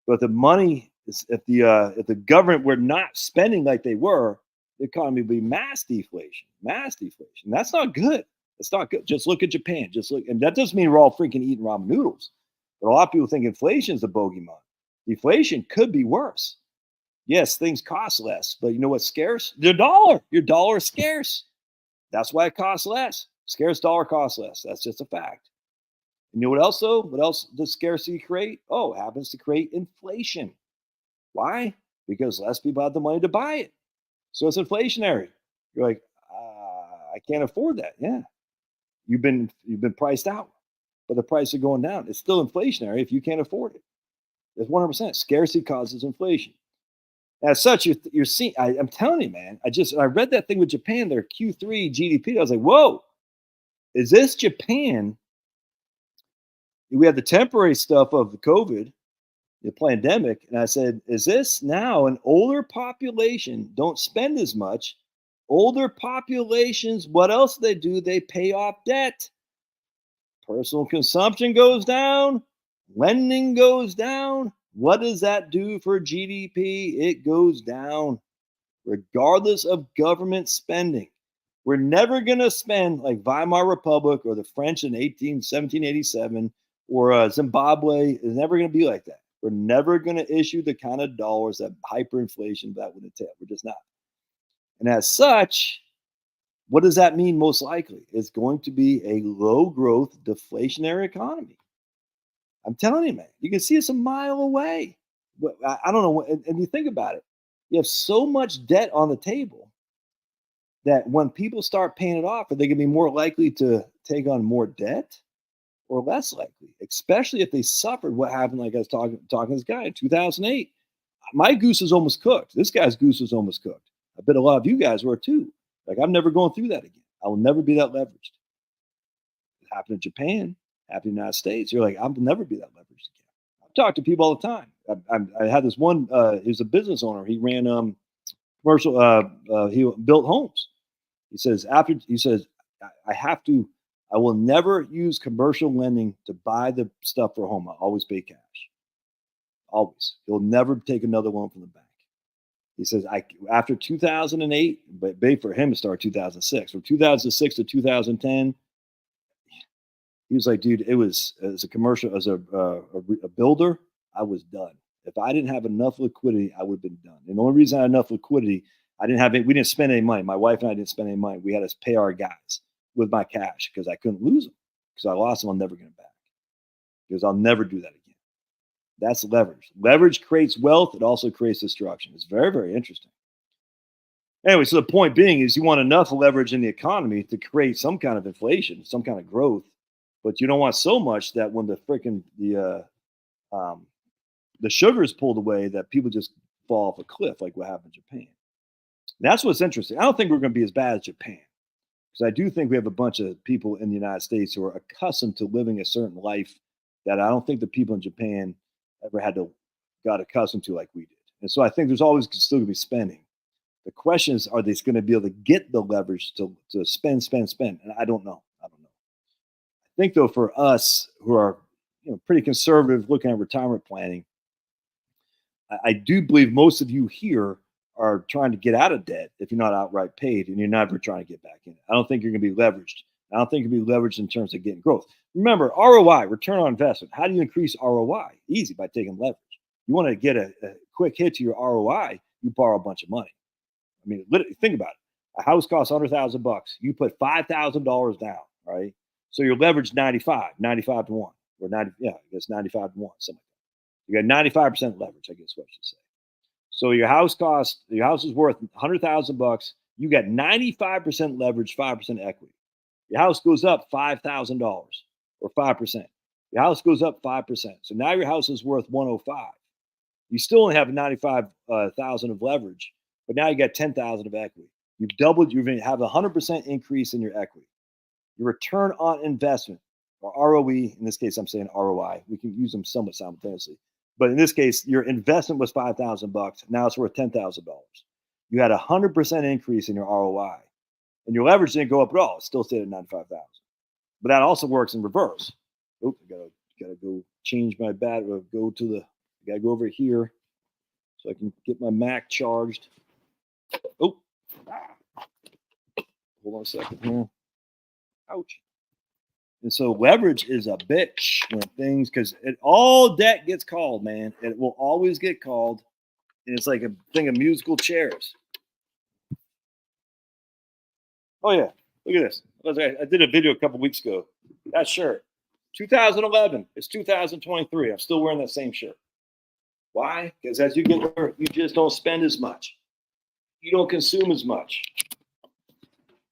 But the money, if the government were not spending like they were, the economy would be mass deflation. That's not good. It's not good. Just look at Japan. And that doesn't mean we're all freaking eating ramen noodles. But a lot of people think inflation is the bogeyman. Deflation could be worse. Yes, things cost less, but you know what's scarce? The dollar. Your dollar is scarce. That's why it costs less. Scarce dollar costs less. That's just a fact. And you know what else, though? What else does scarcity create? Oh, it happens to create inflation. Why? Because less people have the money to buy it. So it's inflationary. You're like, I can't afford that. Yeah. You've been priced out, but the prices are going down. It's still inflationary if you can't afford it. It's 100%. Scarcity causes inflation. As such, you're seeing. I'm telling you, man. I read that thing with Japan. Their Q3 GDP. I was like, whoa, is this Japan? We had the temporary stuff of the COVID, the pandemic, and I said, is this now an older population? Don't spend as much. Older populations, what else do? They pay off debt. Personal consumption goes down. Lending goes down. What does that do for GDP? It goes down, regardless of government spending. We're never going to spend like Weimar Republic or the French in 1787 or Zimbabwe. It's never going to be like that. We're never going to issue the kind of dollars that hyperinflation that would entail. We're just not. And as such, what does that mean most likely? It's going to be a low growth, deflationary economy. I'm telling you, man, you can see it's a mile away. But I don't know. And you think about it, you have so much debt on the table that when people start paying it off, are they going to be more likely to take on more debt or less likely? Especially if they suffered what happened, like I was talking to this guy in 2008. My goose is almost cooked. This guy's goose was almost cooked. I bet a lot of you guys were too. Like, I'm never going through that again. I will never be that leveraged. It happened in Japan, happened in the United States. You're like, I'll never be that leveraged again. I talk to people all the time. I had this one, he was a business owner. He ran commercial, he built homes. He says, I will never use commercial lending to buy the stuff for a home. I always pay cash. Always. He'll never take another loan from the bank. He says, after 2008, but big for him to start 2006. From 2006 to 2010, he was like, dude, it was as a commercial, as a builder, I was done. If I didn't have enough liquidity, I would have been done. And the only reason I had enough liquidity, we didn't spend any money. My wife and I didn't spend any money. We had to pay our guys with my cash because I couldn't lose them. Because I lost them, I'll never get them back. Because I'll never do that again. That's leverage. Leverage creates wealth. It also creates destruction. It's very, very interesting. Anyway, so the point being is you want enough leverage in the economy to create some kind of inflation, some kind of growth, but you don't want so much that when the sugar is pulled away, that people just fall off a cliff, like what happened in Japan. And that's what's interesting. I don't think we're going to be as bad as Japan, because I do think we have a bunch of people in the United States who are accustomed to living a certain life that I don't think the people in Japan ever got accustomed to like we did. And so I think there's always still going to be spending. The question is, are they going to be able to get the leverage to spend? And I don't know. I think, though, for us who are pretty conservative looking at retirement planning, I do believe most of you here are trying to get out of debt if you're not outright paid and you're never trying to get back in it. I don't think you're going to be leveraged. I don't think you'll be leveraged in terms of getting growth. Remember, ROI, return on investment. How do you increase ROI? Easy, by taking leverage. You want to get a quick hit to your ROI, you borrow a bunch of money. I mean, literally, think about it. A house costs $100,000. You put $5,000 down, right? So your leverage 95 to 1, or 90, I guess 95 to 1, something like that. You got 95% leverage, I guess what you say. So your house is worth $100,000. You got 95% leverage, 5% equity. Your house goes up $5,000 or 5%. Your house goes up 5%. So now your house is worth 105. You still only have 95,000 of leverage, but now you got 10,000 of equity. You've doubled. You're going to have a 100% increase in your equity. Your return on investment, or ROE, in this case, I'm saying ROI. We can use them somewhat simultaneously. But in this case, your investment was $5,000. Now it's worth $10,000. You had a 100% increase in your ROI. And your leverage didn't go up at all. It still stayed at 95,000. But that also works in reverse. Oh, I gotta go change my battery. I gotta go over here so I can get my Mac charged. Oh, hold on a second here. Ouch. And so leverage is a bitch when things, because all debt gets called, man. It will always get called. And it's like a thing of musical chairs. Oh, yeah. Look at this. I did a video a couple weeks ago. That shirt. 2011. It's 2023. I'm still wearing that same shirt. Why? Because as you get older, you just don't spend as much. You don't consume as much.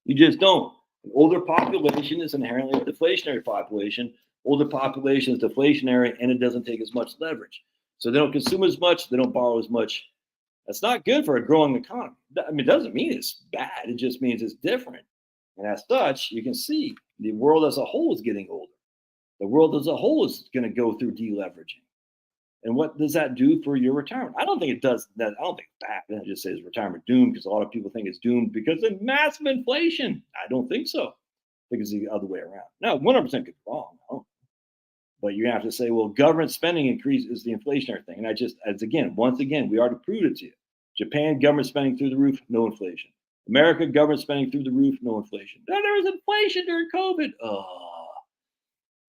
You just don't. An older population is inherently a deflationary population. Older population is deflationary, and it doesn't take as much leverage. So they don't consume as much. They don't borrow as much. That's not good for a growing economy. I mean, it doesn't mean it's bad. It just means it's different. And as such, you can see the world as a whole is getting older. The world as a whole is going to go through deleveraging. And what does that do for your retirement? I don't think it does that. I don't think that. It just says retirement doomed because a lot of people think it's doomed because of massive inflation. I don't think so. I think it's the other way around. Now, 100% could be wrong. But you have to say, well, government spending increase is the inflationary thing. And once again, we already proved it to you. Japan, government spending through the roof, no inflation. America, government spending through the roof, no inflation. Now, there was inflation during COVID. Oh,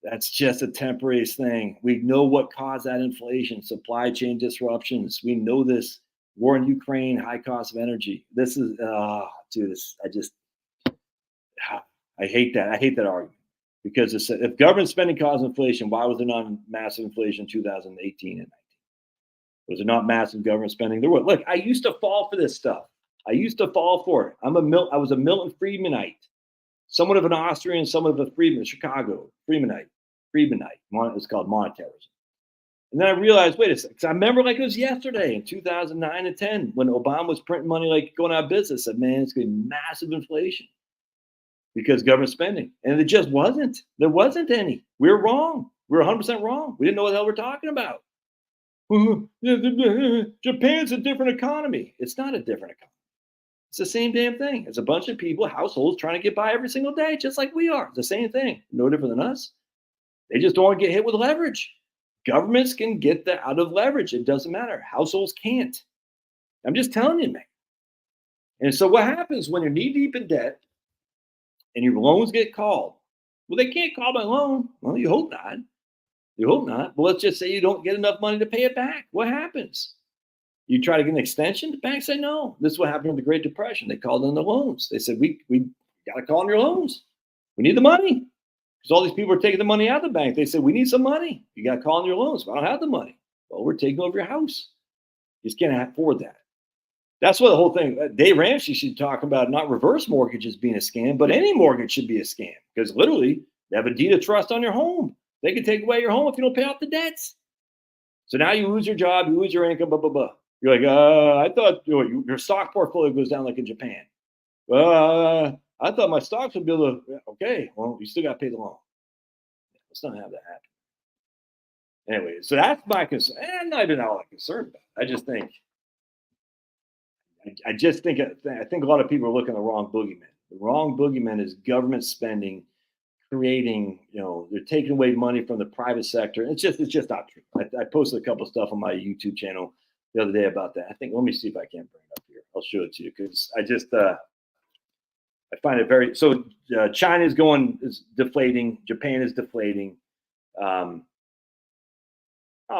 that's just a temporary thing. We know what caused that inflation, supply chain disruptions. We know this. War in Ukraine, high cost of energy. This is, dude, I hate that. I hate that argument. Because if government spending caused inflation, why was there not massive inflation in 2018 and 19? Was there not massive government spending? There was. Look, I used to fall for this stuff. I used to fall for it. I was a Milton Friedmanite, somewhat of an Austrian, somewhat of a Friedman, Chicago, Friedmanite. It's called monetarism. And then I realized, wait a second, because I remember like it was yesterday in 2009 and 10 when Obama was printing money like going out of business. I said, man, it's going to be massive inflation because government spending. And it just wasn't. There wasn't any. We were wrong. We were 100% wrong. We didn't know what the hell we're talking about. Japan's a different economy. It's not a different economy. It's the same damn thing. It's a bunch of people, households trying to get by every single day, just like we are. It's the same thing. No different than us. They just don't want to get hit with leverage. Governments can get that out of leverage. It doesn't matter. Households can't. I'm just telling you, man. And so what happens when you're knee deep in debt and your loans get called? Well, they can't call my loan. Well, you hope not. You hope not. But let's just say you don't get enough money to pay it back. What happens? You try to get an extension? The bank say no. This is what happened in the Great Depression. They called in the loans. They said, we got to call on your loans. We need the money. Because all these people are taking the money out of the bank. They said, we need some money. You got to call on your loans. I don't have the money. Well, we're taking over your house. You just can't afford that. That's what the whole thing, Dave Ramsey should talk about not reverse mortgages being a scam, but any mortgage should be a scam. Because literally, they have a deed of trust on your home. They can take away your home if you don't pay off the debts. So now you lose your job, you lose your income, blah, blah, blah. You're like, I thought your stock portfolio goes down like in Japan. I thought my stocks would be able to, okay, well, you still got to pay the loan. Let's not have that happen. Anyway, so that's my concern. I'm not even all that concerned about it. I think a lot of people are looking at the wrong boogeyman. The wrong boogeyman is government spending, creating, they're taking away money from the private sector. It's just not true. I posted a couple of stuff on my YouTube channel the other day about that. Let me see if I can bring it up here. I'll show it to you because I find it very, so China is deflating. Japan is deflating. My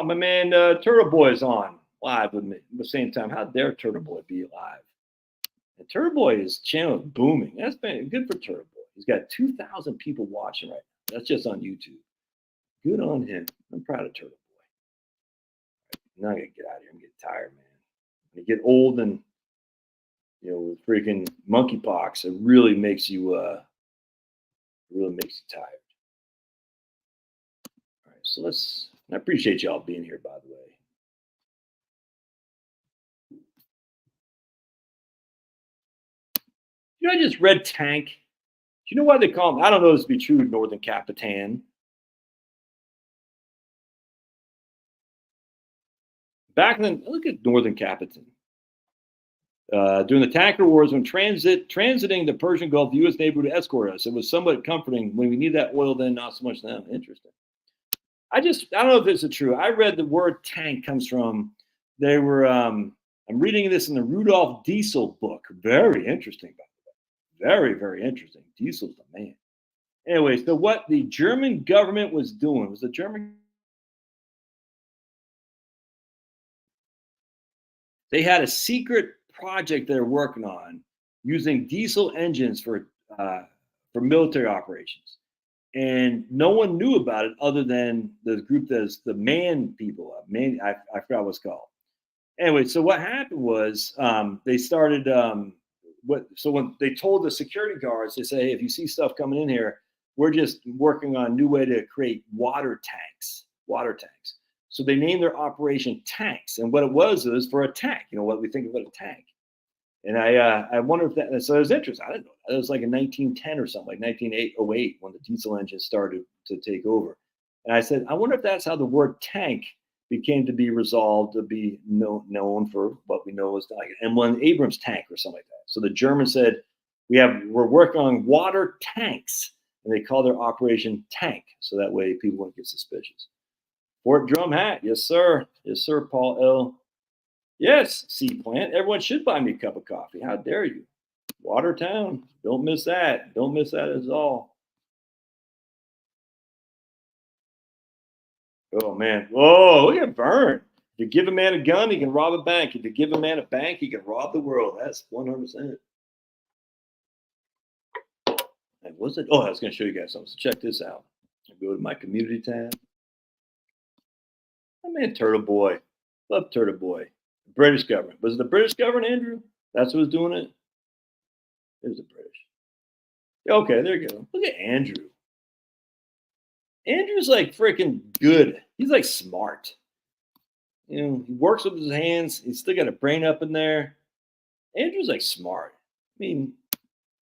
man, Turtle Boy is on live with me at the same time. How dare Turtle Boy be alive? And Turtle Boy's channel is booming. That's been good for Turtle Boy. He's got 2,000 people watching right now. That's just on YouTube. Good on him. I'm proud of Turtle Boy. I'm not going to get out of here. I'm getting tired, man. When you get old and, with freaking monkeypox, it really makes you tired. All right, so I appreciate y'all being here, by the way. I just read Tank. Do you know why they call him? I don't know this to be true, Northern Capitan. Back then, look at Northern Capitan. During the tanker wars, when transiting the Persian Gulf, the U.S. Navy would escort us. It was somewhat comforting. When we need that oil, then not so much now. Interesting. I don't know if this is true. I read the word tank comes from, I'm reading this in the Rudolf Diesel book. Very interesting, by the way. Very, very interesting. Diesel's the man. Anyway, so what the German government was doing was they had a secret project they're working on using diesel engines for military operations, and no one knew about it other than the group that's the man people. I forgot what's called. Anyway, so what happened was they started when they told the security guards, they say, hey, if you see stuff coming in here, we're just working on a new way to create water tanks. So they named their operation Tanks, and what it was for a tank. You know what we think of it, a tank. And I wonder if that. So it was interesting. I didn't know that. It was like in 1910 or something, like 1908 when the diesel engine started to take over. And I said, I wonder if that's how the word tank became to be resolved to be known for what we know as like M1 Abrams tank or something like that. So the Germans said, we're working on water tanks, and they call their operation Tank, so that way people won't get suspicious. Fort Drum Hat, yes sir, Paul L. Yes, C Plant. Everyone should buy me a cup of coffee. How dare you? Watertown, don't miss that. Don't miss that at all. Oh man, whoa! Look at Vern. If you give a man a gun, he can rob a bank. If you give a man a bank, he can rob the world. That's 100%. And what's it? Oh, I was going to show you guys something. So check this out. I go to my community tab. Oh man, Turtle Boy. Love Turtle Boy. British government. Was it the British government, Andrew? That's who was doing it? It was the British. Okay, there you go. Look at Andrew. Andrew's like freaking good. He's like smart. You know, he works with his hands. He's still got a brain up in there. Andrew's like smart. I mean,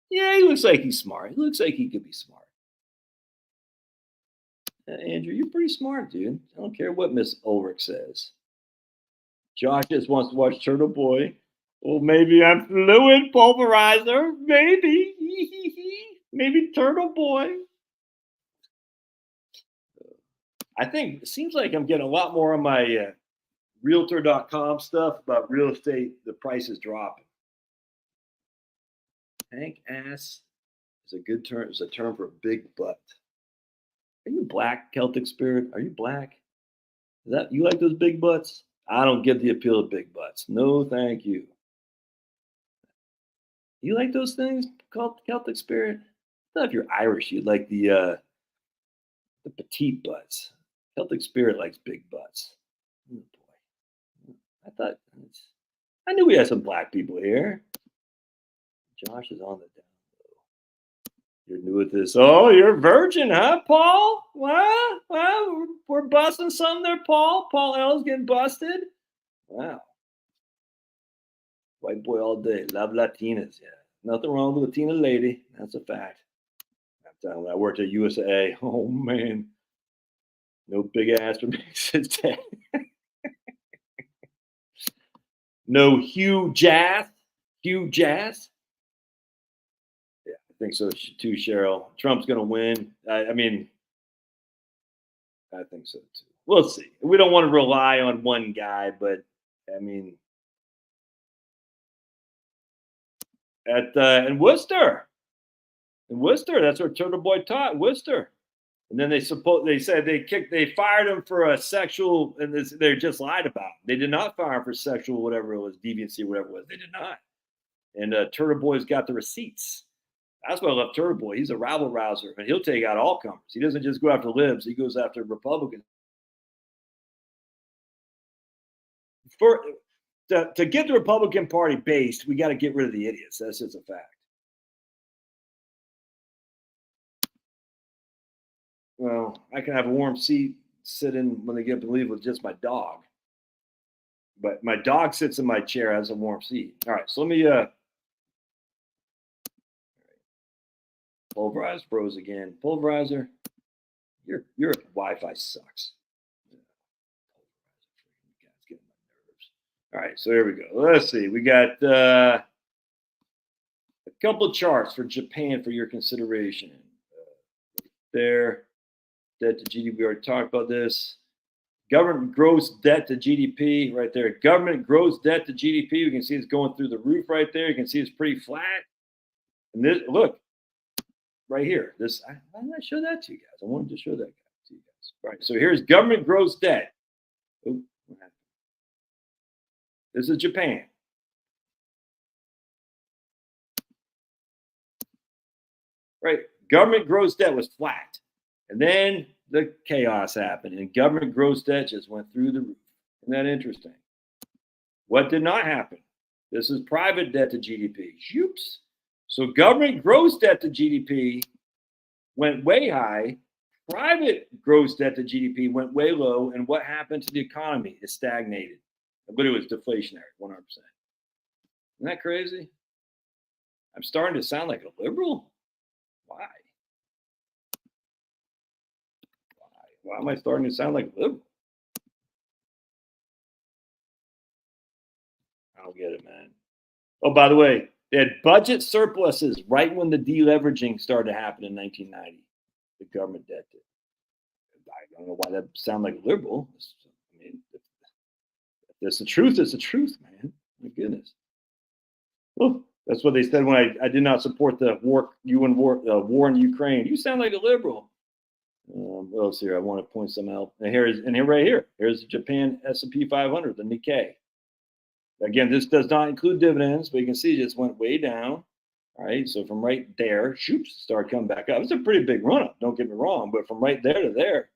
yeah, he looks like he's smart. He looks like he could be smart. Andrew, you're pretty smart, dude. I don't care what Miss Ulrich says. Josh just wants to watch Turtle Boy. Well, maybe I'm fluid pulverizer. Maybe. Maybe Turtle Boy. I think it seems like I'm getting a lot more on my realtor.com stuff about real estate. The price is dropping. Tank ass is a good term. It's a term for a big butt. Are you black, Celtic Spirit? Are you black? Is that you like those big butts? I don't get the appeal of big butts. No, thank you. You like those things called Celtic Spirit? I thought if you're Irish, you'd like the petite butts. Celtic Spirit likes big butts. Oh boy. I knew we had some black people here. Josh is on the down low. You're new at this. Oh, you're a virgin, huh, Paul? Well, we're busting something there, Paul. Paul L's getting busted. Wow. White boy all day. Love Latinas. Yeah. Nothing wrong with a Latina lady. That's a fact. When I worked at USA, oh man. No big ass for me since then. No Hugh Jass. Yeah, I think so too, Cheryl. Trump's going to win. I mean, I think so too. We'll see. We don't want to rely on one guy, but I mean, in Worcester, that's where Turtle Boy taught, Worcester. And then they said they fired him for a sexual, and they just lied about it. They did not fire him for sexual, whatever it was, deviancy, whatever it was. They did not. And Turtle Boy's got the receipts. That's why I love Turtle Boy. He's a rabble rouser, and he'll take out all comers. He doesn't just go after libs; he goes after Republicans. To get the Republican Party based, we got to get rid of the idiots. That's just a fact. Well, I can have a warm seat sitting when they get to leave with just my dog. But my dog sits in my chair, has a warm seat. All right, so let me pulverize bros again. Pulverizer, your Wi-Fi sucks. All right, so here we go. Let's see. We got a couple of charts for Japan for your consideration. There, debt to GDP. We already talked about this. Government gross debt to GDP right there. Government gross debt to GDP. We can see it's going through the roof right there. You can see it's pretty flat. And this, look, right here. Why did I show that to you guys? I wanted to show that to you guys. Right. So here's government gross debt. Oh, what happened? This is Japan. Right. Government gross debt was flat. And then the chaos happened and government gross debt just went through the roof. Isn't that interesting? What did not happen? This is private debt to GDP. Oops. So government gross debt to GDP went way high. Private gross debt to GDP went way low. And what happened to the economy? It stagnated. But it was deflationary, 100%. Isn't that crazy? I'm starting to sound like a liberal. Why? Why am I starting to sound like a liberal? I don't get it, man. Oh, by the way, they had budget surpluses right when the deleveraging started to happen in 1990. The government debt did. I don't know why that sounds like liberal. I mean, if that's the truth, it's the truth, man. My goodness. Well, that's what they said when I did not support the war in Ukraine. You sound like a liberal. What else here? I want to point some out. And here right here. Here's the Japan S&P 500, the Nikkei. Again, this does not include dividends, but you can see it just went way down. All right, so from right there, start coming back up. It's a pretty big run up, don't get me wrong, but from right there to there,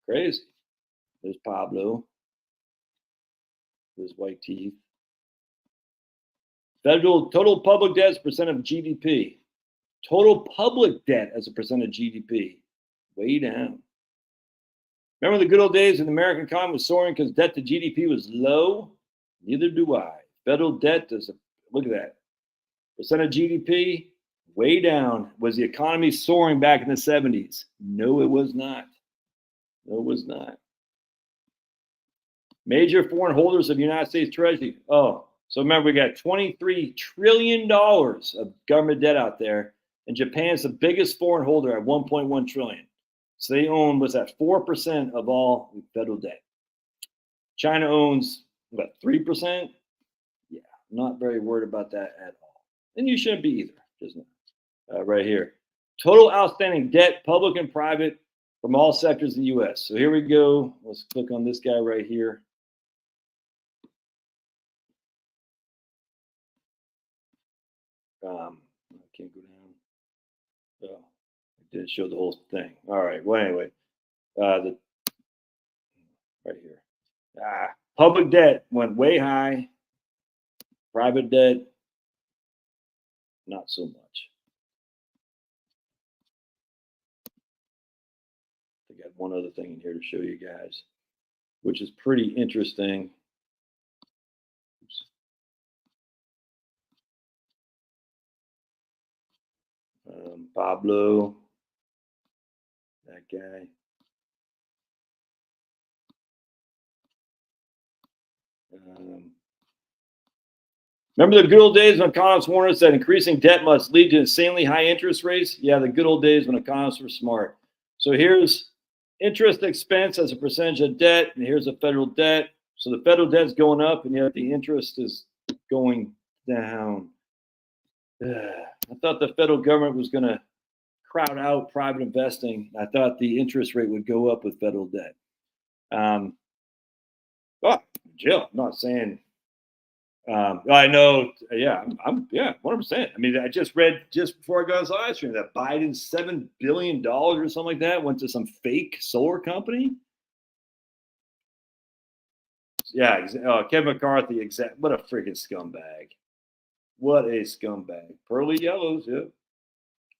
crazy. There's Pablo. There's white teeth. Federal total public debt as a percent of GDP. Total public debt as a percent of GDP, way down. Remember the good old days when the American economy was soaring because debt to GDP was low? Neither do I. Federal debt look at that. Percent of GDP, way down. Was the economy soaring back in the 70s? No, it was not. No, it was not. Major foreign holders of United States Treasury. Oh, so remember, we got $23 trillion of government debt out there, and Japan's the biggest foreign holder at $1.1 trillion. So they own, what's that, 4% of all federal debt. China owns, what, 3%? Yeah, I'm not very worried about that at all. And you shouldn't be either, just right here. Total outstanding debt, public and private, from all sectors in the U.S. So here we go. Let's click on this guy right here. I can't go down. Oh, I did show the whole thing. All right. Well, anyway, right here. Public debt went way high. Private debt, not so much. I got one other thing in here to show you guys, which is pretty interesting. Oops. Pablo, that guy. Remember the good old days when economists warned us that increasing debt must lead to insanely high interest rates? Yeah, the good old days when economists were smart. So here's interest expense as a percentage of debt, and here's the federal debt. So the federal debt's going up, and yet the interest is going down. I thought the federal government was going to crowd out private investing. I thought the interest rate would go up with federal debt. Jill, I'm not saying. I know. Yeah, I'm 100%. I mean, I just read just before I got this live stream that Biden's $7 billion or something like that went to some fake solar company. Yeah, Kevin McCarthy. What a freaking scumbag. What a scumbag. Pearly yellows. Yeah.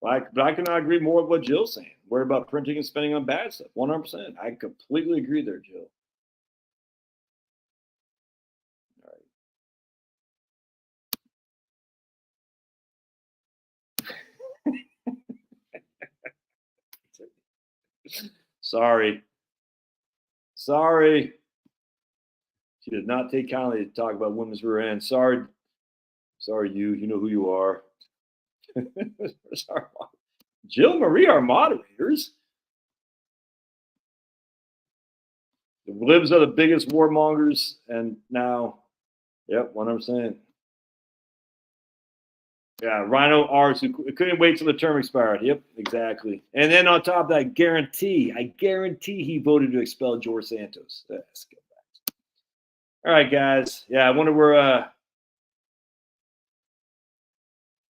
But I cannot agree more with what Jill's saying. Worry about printing and spending on bad stuff. 100%. I completely agree there, Jill. Sorry. She did not take kindly to talk about women's rear end. Sorry, you know who you are. Sorry. Jill Marie, our moderators. The libs are the biggest warmongers, and now, yep, 100%. Yeah, Rhino Arts, who couldn't wait till the term expired. Yep, exactly. And then on top of that, I guarantee he voted to expel George Santos. Let's go back. All right, guys. Yeah, I wonder where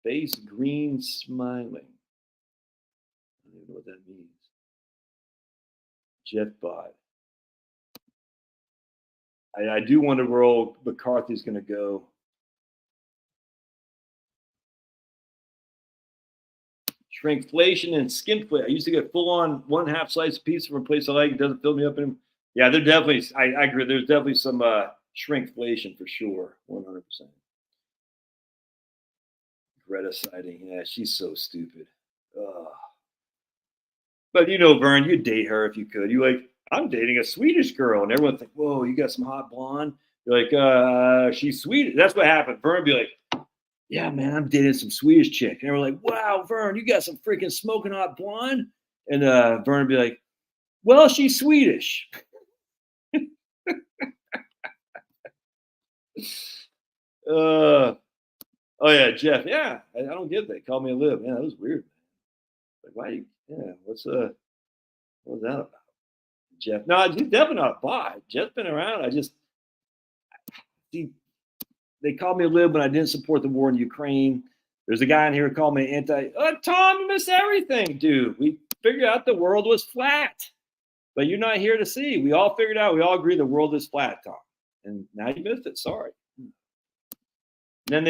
face green smiling. I don't even know what that means. Jeff Bot. I do wonder where old McCarthy's going to go. Shrinkflation and skinflation. I used to get full on 1/2 slice of pizza from a place I like. It doesn't fill me up anymore. Yeah, they're definitely. I agree. There's definitely some shrinkflation for sure. 100%. Greta sighting. Yeah, she's so stupid. Ugh. But you know, Vern, you'd date her if you could. You like, I'm dating a Swedish girl, and everyone's like, "Whoa, you got some hot blonde." You're like, she's Swedish. That's what happened. Vern would be like, "Yeah, man, I'm dating some Swedish chick," and we're like, "Wow, Vern, you got some freaking smoking hot blonde," and Vern would be like, "Well, she's Swedish." Oh yeah, Jeff. Yeah, I don't get that. Call me a lib. Yeah, that was weird. Like, why? Yeah, what was that about? Jeff? No, he's definitely not a bot. Jeff's been around. They called me a lib when I didn't support the war in Ukraine. There's a guy in here who called me Tom, you miss everything, dude. We figured out the world was flat, but you're not here to see. We all figured out. We all agree the world is flat, Tom, and now you missed it. Sorry. Then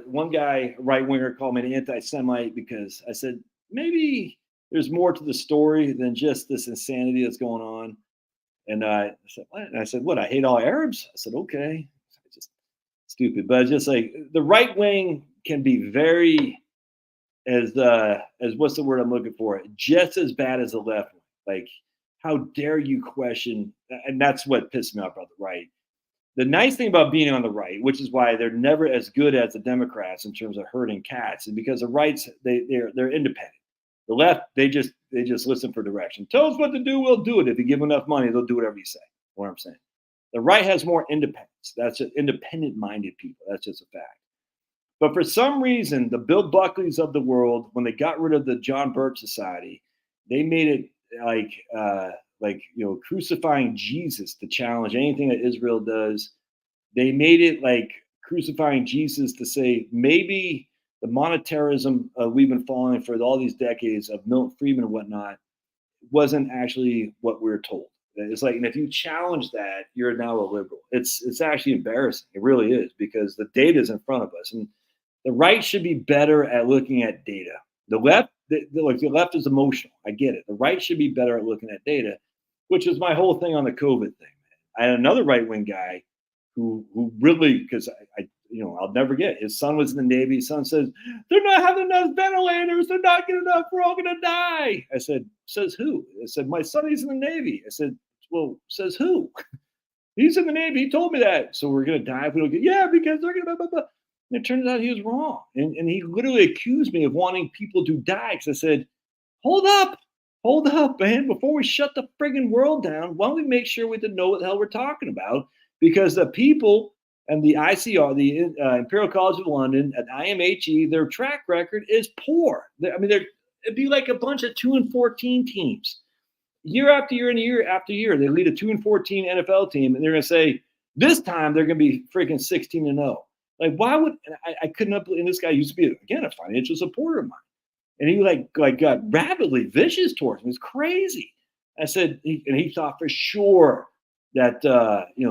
one guy, right winger, called me an anti-Semite because I said maybe there's more to the story than just this insanity that's going on. And I said, what? And I said, what? I hate all Arabs. I said, okay, just stupid. But it's just like the right wing can be very as what's the word I'm looking for? Just as bad as the left wing. Like, how dare you question? And that's what pissed me off about the right. The nice thing about being on the right, which is why they're never as good as the Democrats in terms of herding cats, and because the rights they're independent. The left they just listen for direction. Tell us what to do, we'll do it. If you give them enough money, they'll do whatever you say. What I'm saying. The right has more independence. That's independent-minded people. That's just a fact. But for some reason, the Bill Buckleys of the world, when they got rid of the John Birch Society, they made it like crucifying Jesus to challenge anything that Israel does. They made it like crucifying Jesus to say maybe the monetarism we've been following for all these decades of Milton Friedman and whatnot wasn't actually what we were told. It's like, and if you challenge that, you're now a liberal. It's actually embarrassing. It really is, because the data is in front of us, and the right should be better at looking at data. The left, the left is emotional. I get it. The right should be better at looking at data, which is my whole thing on the COVID thing. I had another right wing guy who really, because I'll never get it. His son was in the Navy. His son says, they're not having enough ventilators. They're not getting enough. We're all going to die. I said, says who? I said, my son, he's in the Navy. I said, well, says who? He's in the Navy. He told me that. So we're going to die if we don't get, yeah, because they're going to, blah, blah, blah. And it turns out he was wrong. And he literally accused me of wanting people to die. Because I said, hold up, man. Before we shut the friggin' world down, why don't we make sure we know what the hell we're talking about? Because the people and the ICR, the Imperial College of London, and IMHE, their track record is poor. It'd be like a bunch of 2-14 teams. Year after year and year after year, they lead a 2-14 NFL team, and they're going to say, this time they're going to be freaking 16-0. Like, why would I couldn't up? And this guy used to be, again, a financial supporter of mine. And he like got rabidly vicious towards me. It was crazy. I said, he thought for sure that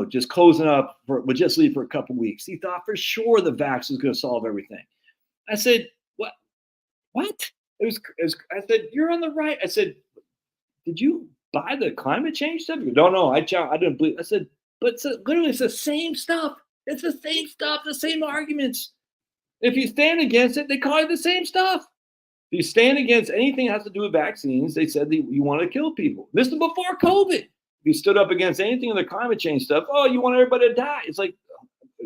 just closing up would just leave for a couple of weeks. He thought for sure the vax was going to solve everything. I said, what? It was. I said, you're on the right. I said, did you buy the climate change stuff? No, I didn't believe. I said, but literally it's the same stuff. It's the same stuff, the same arguments. If you stand against it, they call you the same stuff. If you stand against anything that has to do with vaccines, they said that you want to kill people. This is before COVID. If you stood up against anything of the climate change stuff, oh, you want everybody to die. It's like,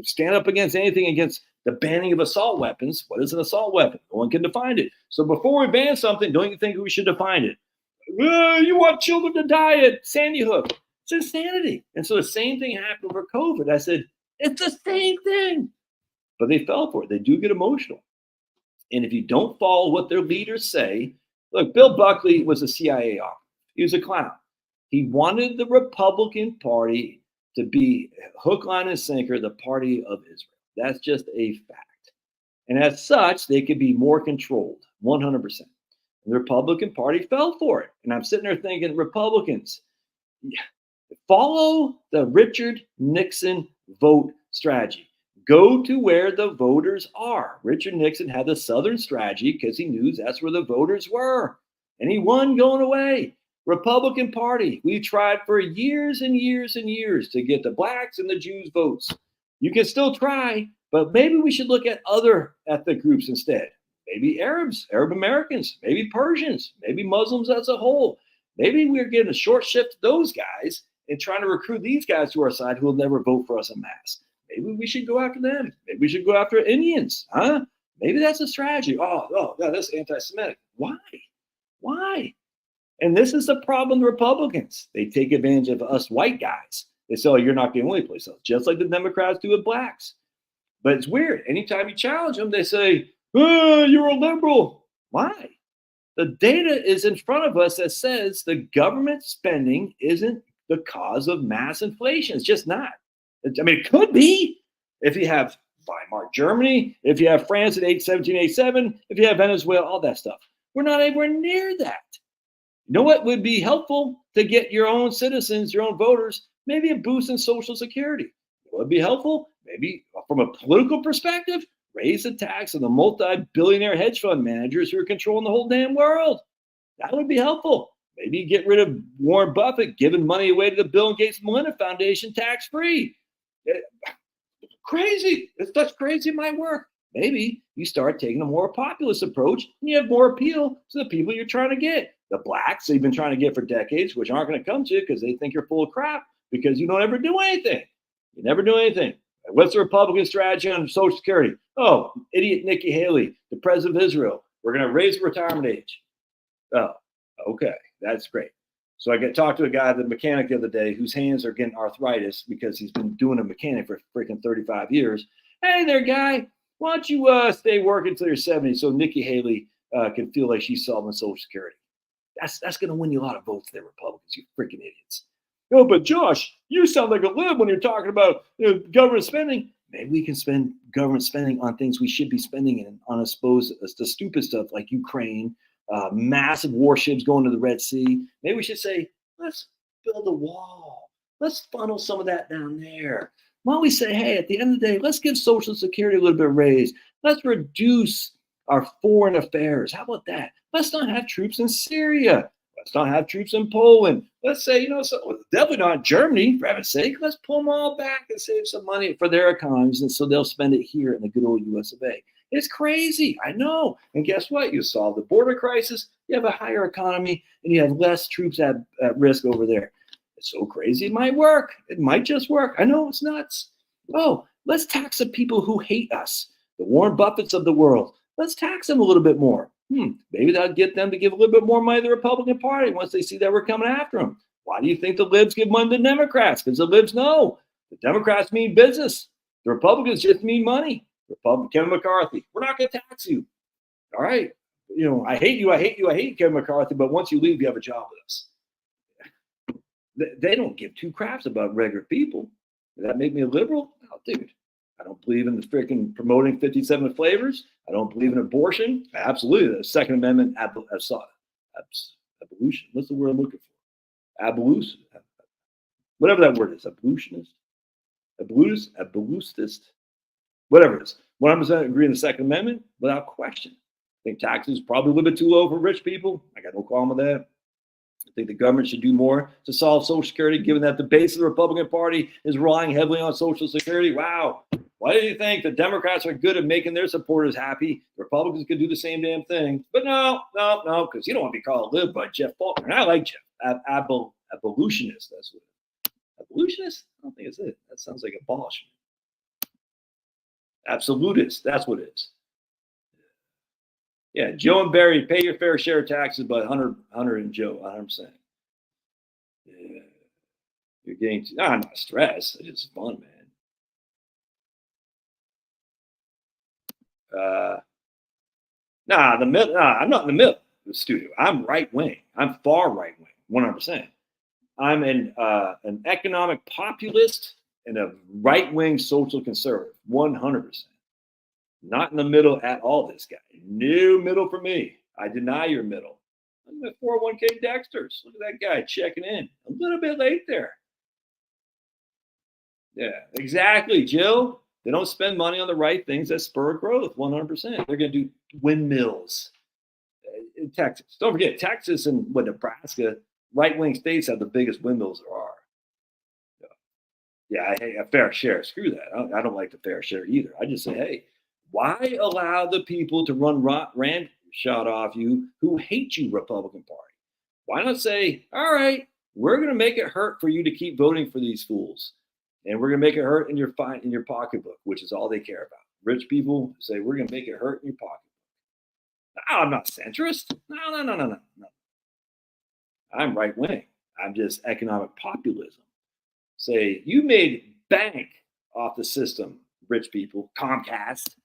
stand up against anything against the banning of assault weapons. What is an assault weapon? No one can define it. So before we ban something, don't you think we should define it? You want children to die at Sandy Hook. It's insanity. And so the same thing happened for COVID. I said, it's the same thing. But they fell for it. They do get emotional. And if you don't follow what their leaders say, look, Bill Buckley was a CIA officer. He was a clown. He wanted the Republican Party to be hook, line, and sinker, the party of Israel. That's just a fact. And as such, they could be more controlled, 100%. And the Republican Party fell for it. And I'm sitting there thinking, Republicans, follow the Richard Nixon vote strategy. Go to where the voters are. Richard Nixon had the Southern strategy because he knew that's where the voters were. And he won going away. Republican Party, we tried for years and years and years to get the blacks and the Jews votes. You can still try, but maybe we should look at other ethnic groups instead. Maybe Arabs, Arab Americans, maybe Persians, maybe Muslims as a whole. Maybe we're getting a short shift to those guys and trying to recruit these guys to our side who will never vote for us en masse. Maybe we should go after them. Maybe we should go after Indians, huh? Maybe that's a strategy. Oh, that's anti-Semitic. Why? And this is the problem with Republicans. They take advantage of us white guys. They say, oh, you're not the only place, just like the Democrats do with blacks. But it's weird. Anytime you challenge them, they say, oh, you're a liberal. Why? The data is in front of us that says the government spending isn't the cause of mass inflation. It's just not. I mean, it could be if you have Weimar Germany, if you have France in 1787, if you have Venezuela, all that stuff. We're not anywhere near that. You know what would be helpful to get your own citizens, your own voters, maybe a boost in Social Security. What would be helpful? Maybe from a political perspective, raise the tax on the multi-billionaire hedge fund managers who are controlling the whole damn world. That would be helpful. Maybe get rid of Warren Buffett giving money away to the Bill and Gates Melinda Foundation tax-free. Crazy. That's crazy might work. Maybe you start taking a more populist approach and you have more appeal to the people you're trying to get. The blacks they've been trying to get for decades, which aren't going to come to you because they think you're full of crap because you don't ever do anything. You never do anything. What's the Republican strategy on Social Security? Oh, idiot Nikki Haley, the president of Israel. We're going to raise the retirement age. Oh, okay. That's great. So I talked to a guy, the mechanic the other day, whose hands are getting arthritis because he's been doing a mechanic for freaking 35 years. Hey there, guy. Why don't you stay working until you're 70 so Nikki Haley can feel like she's solving Social Security? That's going to win you a lot of votes there, Republicans, you freaking idiots. Oh, but Josh, you sound like a lib when you're talking about government spending. Maybe we can spend government spending on things we should be spending on, I suppose, the stupid stuff like Ukraine, massive warships going to the Red Sea. Maybe we should say, let's build a wall. Let's funnel some of that down there. Why don't we say, hey, at the end of the day, let's give Social Security a little bit of raise. Let's reduce our foreign affairs. How about that? Let's not have troops in Syria. Let's not have troops in Poland. Let's say, definitely not in Germany, for heaven's sake. Let's pull them all back and save some money for their economies, and so they'll spend it here in the good old US of A. It's crazy, I know. And guess what? You solve the border crisis, you have a higher economy, and you have less troops at risk over there. It's so crazy, it might work. It might just work. I know it's nuts. Oh, let's tax the people who hate us, the Warren Buffetts of the world. Let's tax them a little bit more. Maybe that'll get them to give a little bit more money to the Republican Party once they see that we're coming after them. Why do you think the libs give money to the Democrats? Because the libs know the Democrats mean business. The Republicans just mean money. Kevin McCarthy, we're not going to tax you. All right. I hate you, Kevin McCarthy, but once you leave, you have a job with us. They don't give two craps about regular people. Does that make me a liberal? Oh, dude. I don't believe in the freaking promoting 57 flavors. I don't believe in abortion. Absolutely. The Second Amendment abolition. What's the word I'm looking for? Abolition. Whatever that word is. Abolitionist. Abolitionist. Whatever it is. 100% agree in the Second Amendment without question. I think taxes probably a little bit too low for rich people. I got no problem with that. I think the government should do more to solve Social Security, given that the base of the Republican Party is relying heavily on Social Security. Wow. Why do you think the Democrats are good at making their supporters happy? The Republicans could do the same damn thing. But no, because you don't want to be called a lib by Jeff Faulkner. And I like Jeff. Abolitionist, that's what it is. Abolitionist? I don't think it's it. That sounds like abolishment. Absolutist, that's what it is. Yeah, Joe and Barry, pay your fair share of taxes, but Hunter and Joe, 100%. Yeah, you're getting I'm not stressed. It's just fun, man. Nah, the middle. Nah, I'm not in the middle of the studio. I'm right wing. I'm far right wing, 100%. I'm an economic populist and a right wing social conservative, 100%. Not in the middle at all. This guy, no middle for me. I deny your middle. I'm the 401k Dexters. Look at that guy checking in. A little bit late there. Yeah, exactly, Jill. They don't spend money on the right things that spur growth, 100%. They're going to do windmills in Texas. Don't forget, Texas and Nebraska, right-wing states have the biggest windmills there are. Yeah, I hate a fair share. Screw that. I don't like the fair share either. I just say, hey, why allow the people to run rand shot off you who hate you, Republican Party? Why not say, all right, we're going to make it hurt for you to keep voting for these fools, and we're going to make it hurt in your pocketbook, which is all they care about. Rich people say we're going to make it hurt in your pocketbook. No, I'm not centrist. No. I'm right wing. I'm just economic populism. Say you made bank off the system, rich people, Comcast.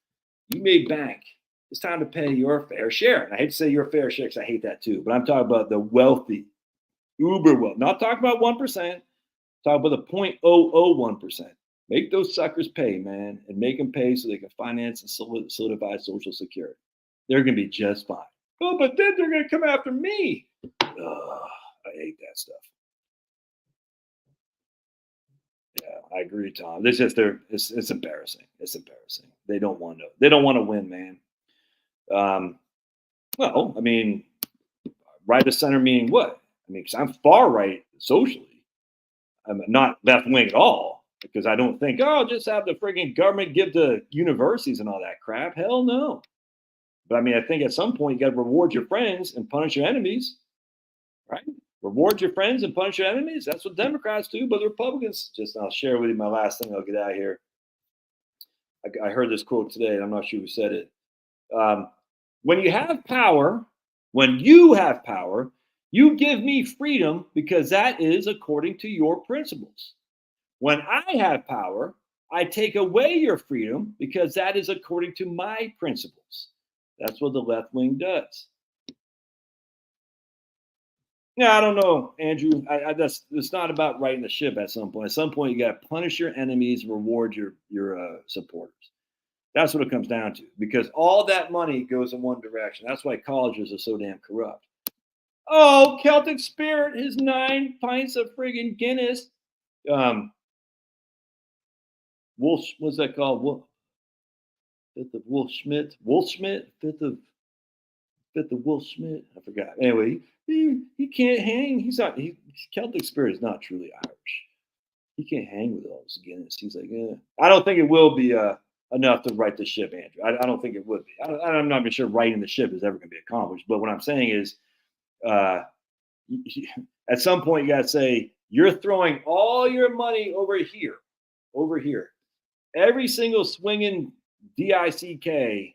You made bank. It's time to pay your fair share. And I hate to say your fair share because I hate that too, but I'm talking about the wealthy, uber wealthy. Not talking about 1%. Talking about the 0.001%. Make those suckers pay, man, and make them pay so they can finance and solidify Social Security. They're going to be just fine. Oh, but then they're going to come after me. Ugh, I hate that stuff. Yeah, I agree, Tom. It's just it's embarrassing. It's embarrassing. They don't want to win, man. Well, I mean, right of center meaning what? I mean, because I'm far right socially. I'm not left wing at all because I don't think, oh, just have the frigging government give to universities and all that crap. Hell no. But I mean, I think at some point you got to reward your friends and punish your enemies, right? Reward your friends and punish your enemies. That's what Democrats do, but the Republicans, I'll share with you my last thing. I'll get out of here. I heard this quote today, and I'm not sure who said it. When you have power, you give me freedom because that is according to your principles. When I have power, I take away your freedom because that is according to my principles. That's what the left wing does. Yeah, I don't know, Andrew. It's not about righting the ship at some point. At some point, you got to punish your enemies, reward your supporters. That's what it comes down to, because all that money goes in one direction. That's why colleges are so damn corrupt. Oh, Celtic Spirit, his 9 pints of friggin' Guinness. What's that called? Fifth of Wolf Schmidt. Fifth of Wolf Schmidt. I forgot. Anyway, he can't hang. Celtic Spirit is not truly Irish. He can't hang with all this Guinness. He's like, I don't think it will be enough to right the ship, Andrew. I don't think it would be. I'm not even sure righting the ship is ever going to be accomplished. But what I'm saying is, at some point, you got to say, you're throwing all your money over here. Every single swinging DICK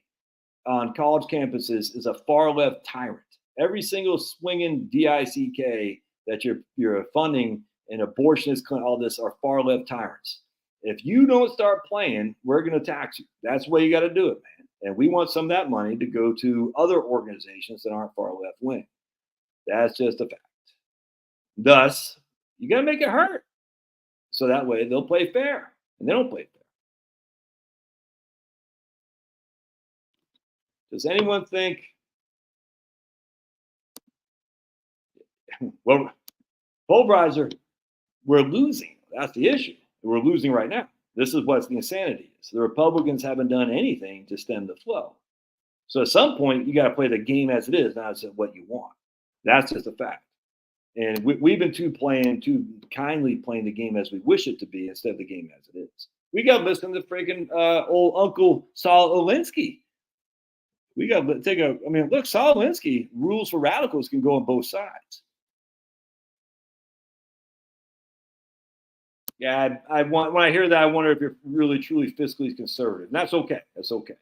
on college campuses is a far left tyrant. Every single swinging DICK that you're funding and abortionists, all this are far left tyrants. If you don't start playing, we're going to tax you. That's the way you got to do it, man. And we want some of that money to go to other organizations that aren't far left wing. That's just a fact. Thus, you got to make it hurt. So that way they'll play fair. And they don't play fair. Does anyone think, well, Pulverizer, we're losing. That's the issue. We're losing right now. This is what the insanity is. The Republicans haven't done anything to stem the flow. So at some point, you got to play the game as it is, not as what you want. That's just a fact. And we've been too kindly playing the game as we wish it to be instead of the game as it is. We got to listen to freaking old Uncle Saul Alinsky. We got to look, Saul Alinsky, rules for radicals can go on both sides. Yeah, when I hear that, I wonder if you're really truly fiscally conservative. And that's okay. That's okay.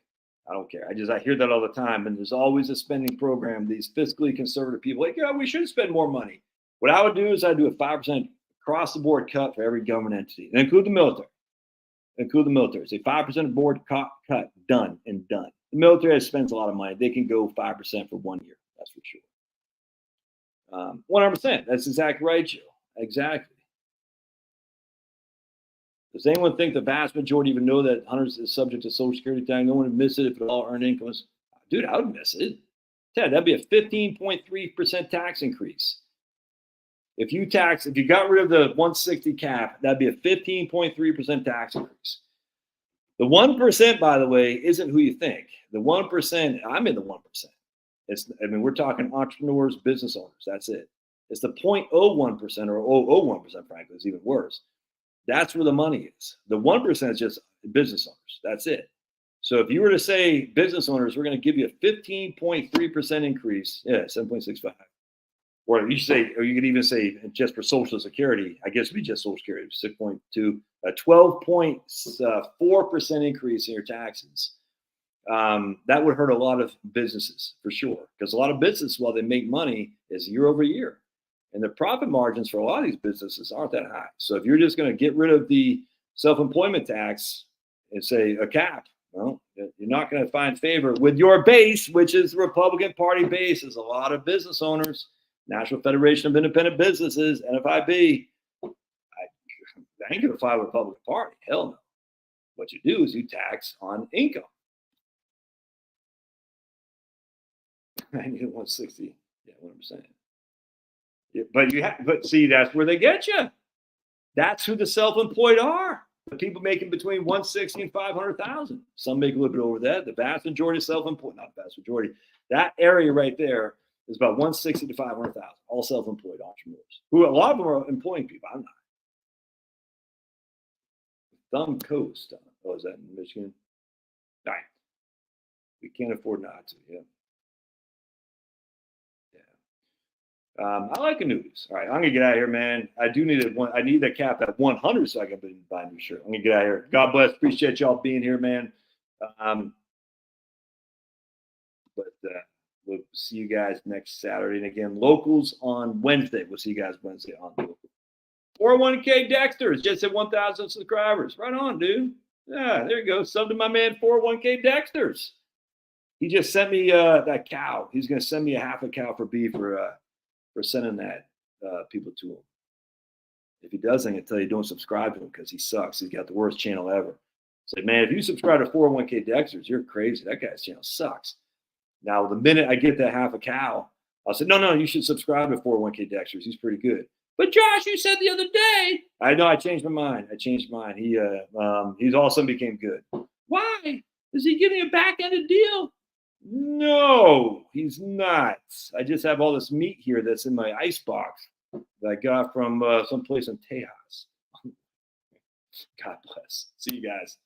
I don't care. I hear that all the time. And there's always a spending program. These fiscally conservative people like, we should spend more money. What I would do is I'd do a 5% across the board cut for every government entity, and include the military. Say 5% board cut, done and done. The military spends a lot of money. They can go 5% for 1 year. That's for sure. 100%. That's exactly right, Joe. Exactly. Does anyone think the vast majority even know that Hunters is subject to Social Security tax? No one would miss it if it all earned income was. Dude, I would miss it. Ted, that'd be a 15.3% tax increase. If you got rid of the 160 cap, that'd be a 15.3% tax increase. The 1%, by the way, isn't who you think. The 1%, I'm in the 1%. We're talking entrepreneurs, business owners. That's it. It's the 0.01% or 0.001%, frankly, is even worse. That's where the money is. The 1% is just business owners. That's it. So if you were to say business owners, we're going to give you a 15.3% increase. Yeah, 7.65. Or you could even say just for Social Security, I guess it'd be just Social Security, 6.2, a 12.4% increase in your taxes. That would hurt a lot of businesses for sure. Because a lot of businesses, while they make money, is year over year. And the profit margins for a lot of these businesses aren't that high. So if you're just going to get rid of the self-employment tax and say a cap, well, you're not going to find favor with your base, which is the Republican Party base. Is a lot of business owners, National Federation of Independent Businesses, NFIB. I ain't going to fight with the Republican Party. Hell no. What you do is you tax on income. I need 160. Yeah, 100%. Yeah, but see, that's where they get you. That's who the self-employed are. The people making between 160 and 500,000. Some make a little bit over that. The vast majority of self-employed, not the vast majority. That area right there is about 160 to 500,000. All self-employed entrepreneurs. Who a lot of them are employing people. I'm not. Thumb Coast. Oh, is that in Michigan? All right. We can't afford not to. Yeah. I like annuities. All right, I'm gonna get out of here, man. I do need I need that cap at 100 so I can buy a new shirt. I'm gonna get out of here. God bless. Appreciate y'all being here, man. We'll see you guys next Saturday. And again, locals on Wednesday. We'll see you guys Wednesday on local. 401k Dexter's just at 1,000 subscribers. Right on, dude. Yeah, there you go. Sub to my man 401k Dexter's. He just sent me that cow. He's gonna send me a half a cow for beef for sending that people to him. If he does, I'm going to tell you don't subscribe to him because he sucks. He's got the worst channel ever. Say, man, if you subscribe to 401k Dexter's, you're crazy. That guy's channel sucks. Now, the minute I get that half a cow, I'll say, no, you should subscribe to 401k Dexter's. He's pretty good. But Josh, you said the other day. I know, I changed my mind. He's all of a sudden became good. Why? Is he getting a back-ended deal? No, he's not. I just have all this meat here that's in my ice box that I got from someplace in Tejas. God bless. See you guys.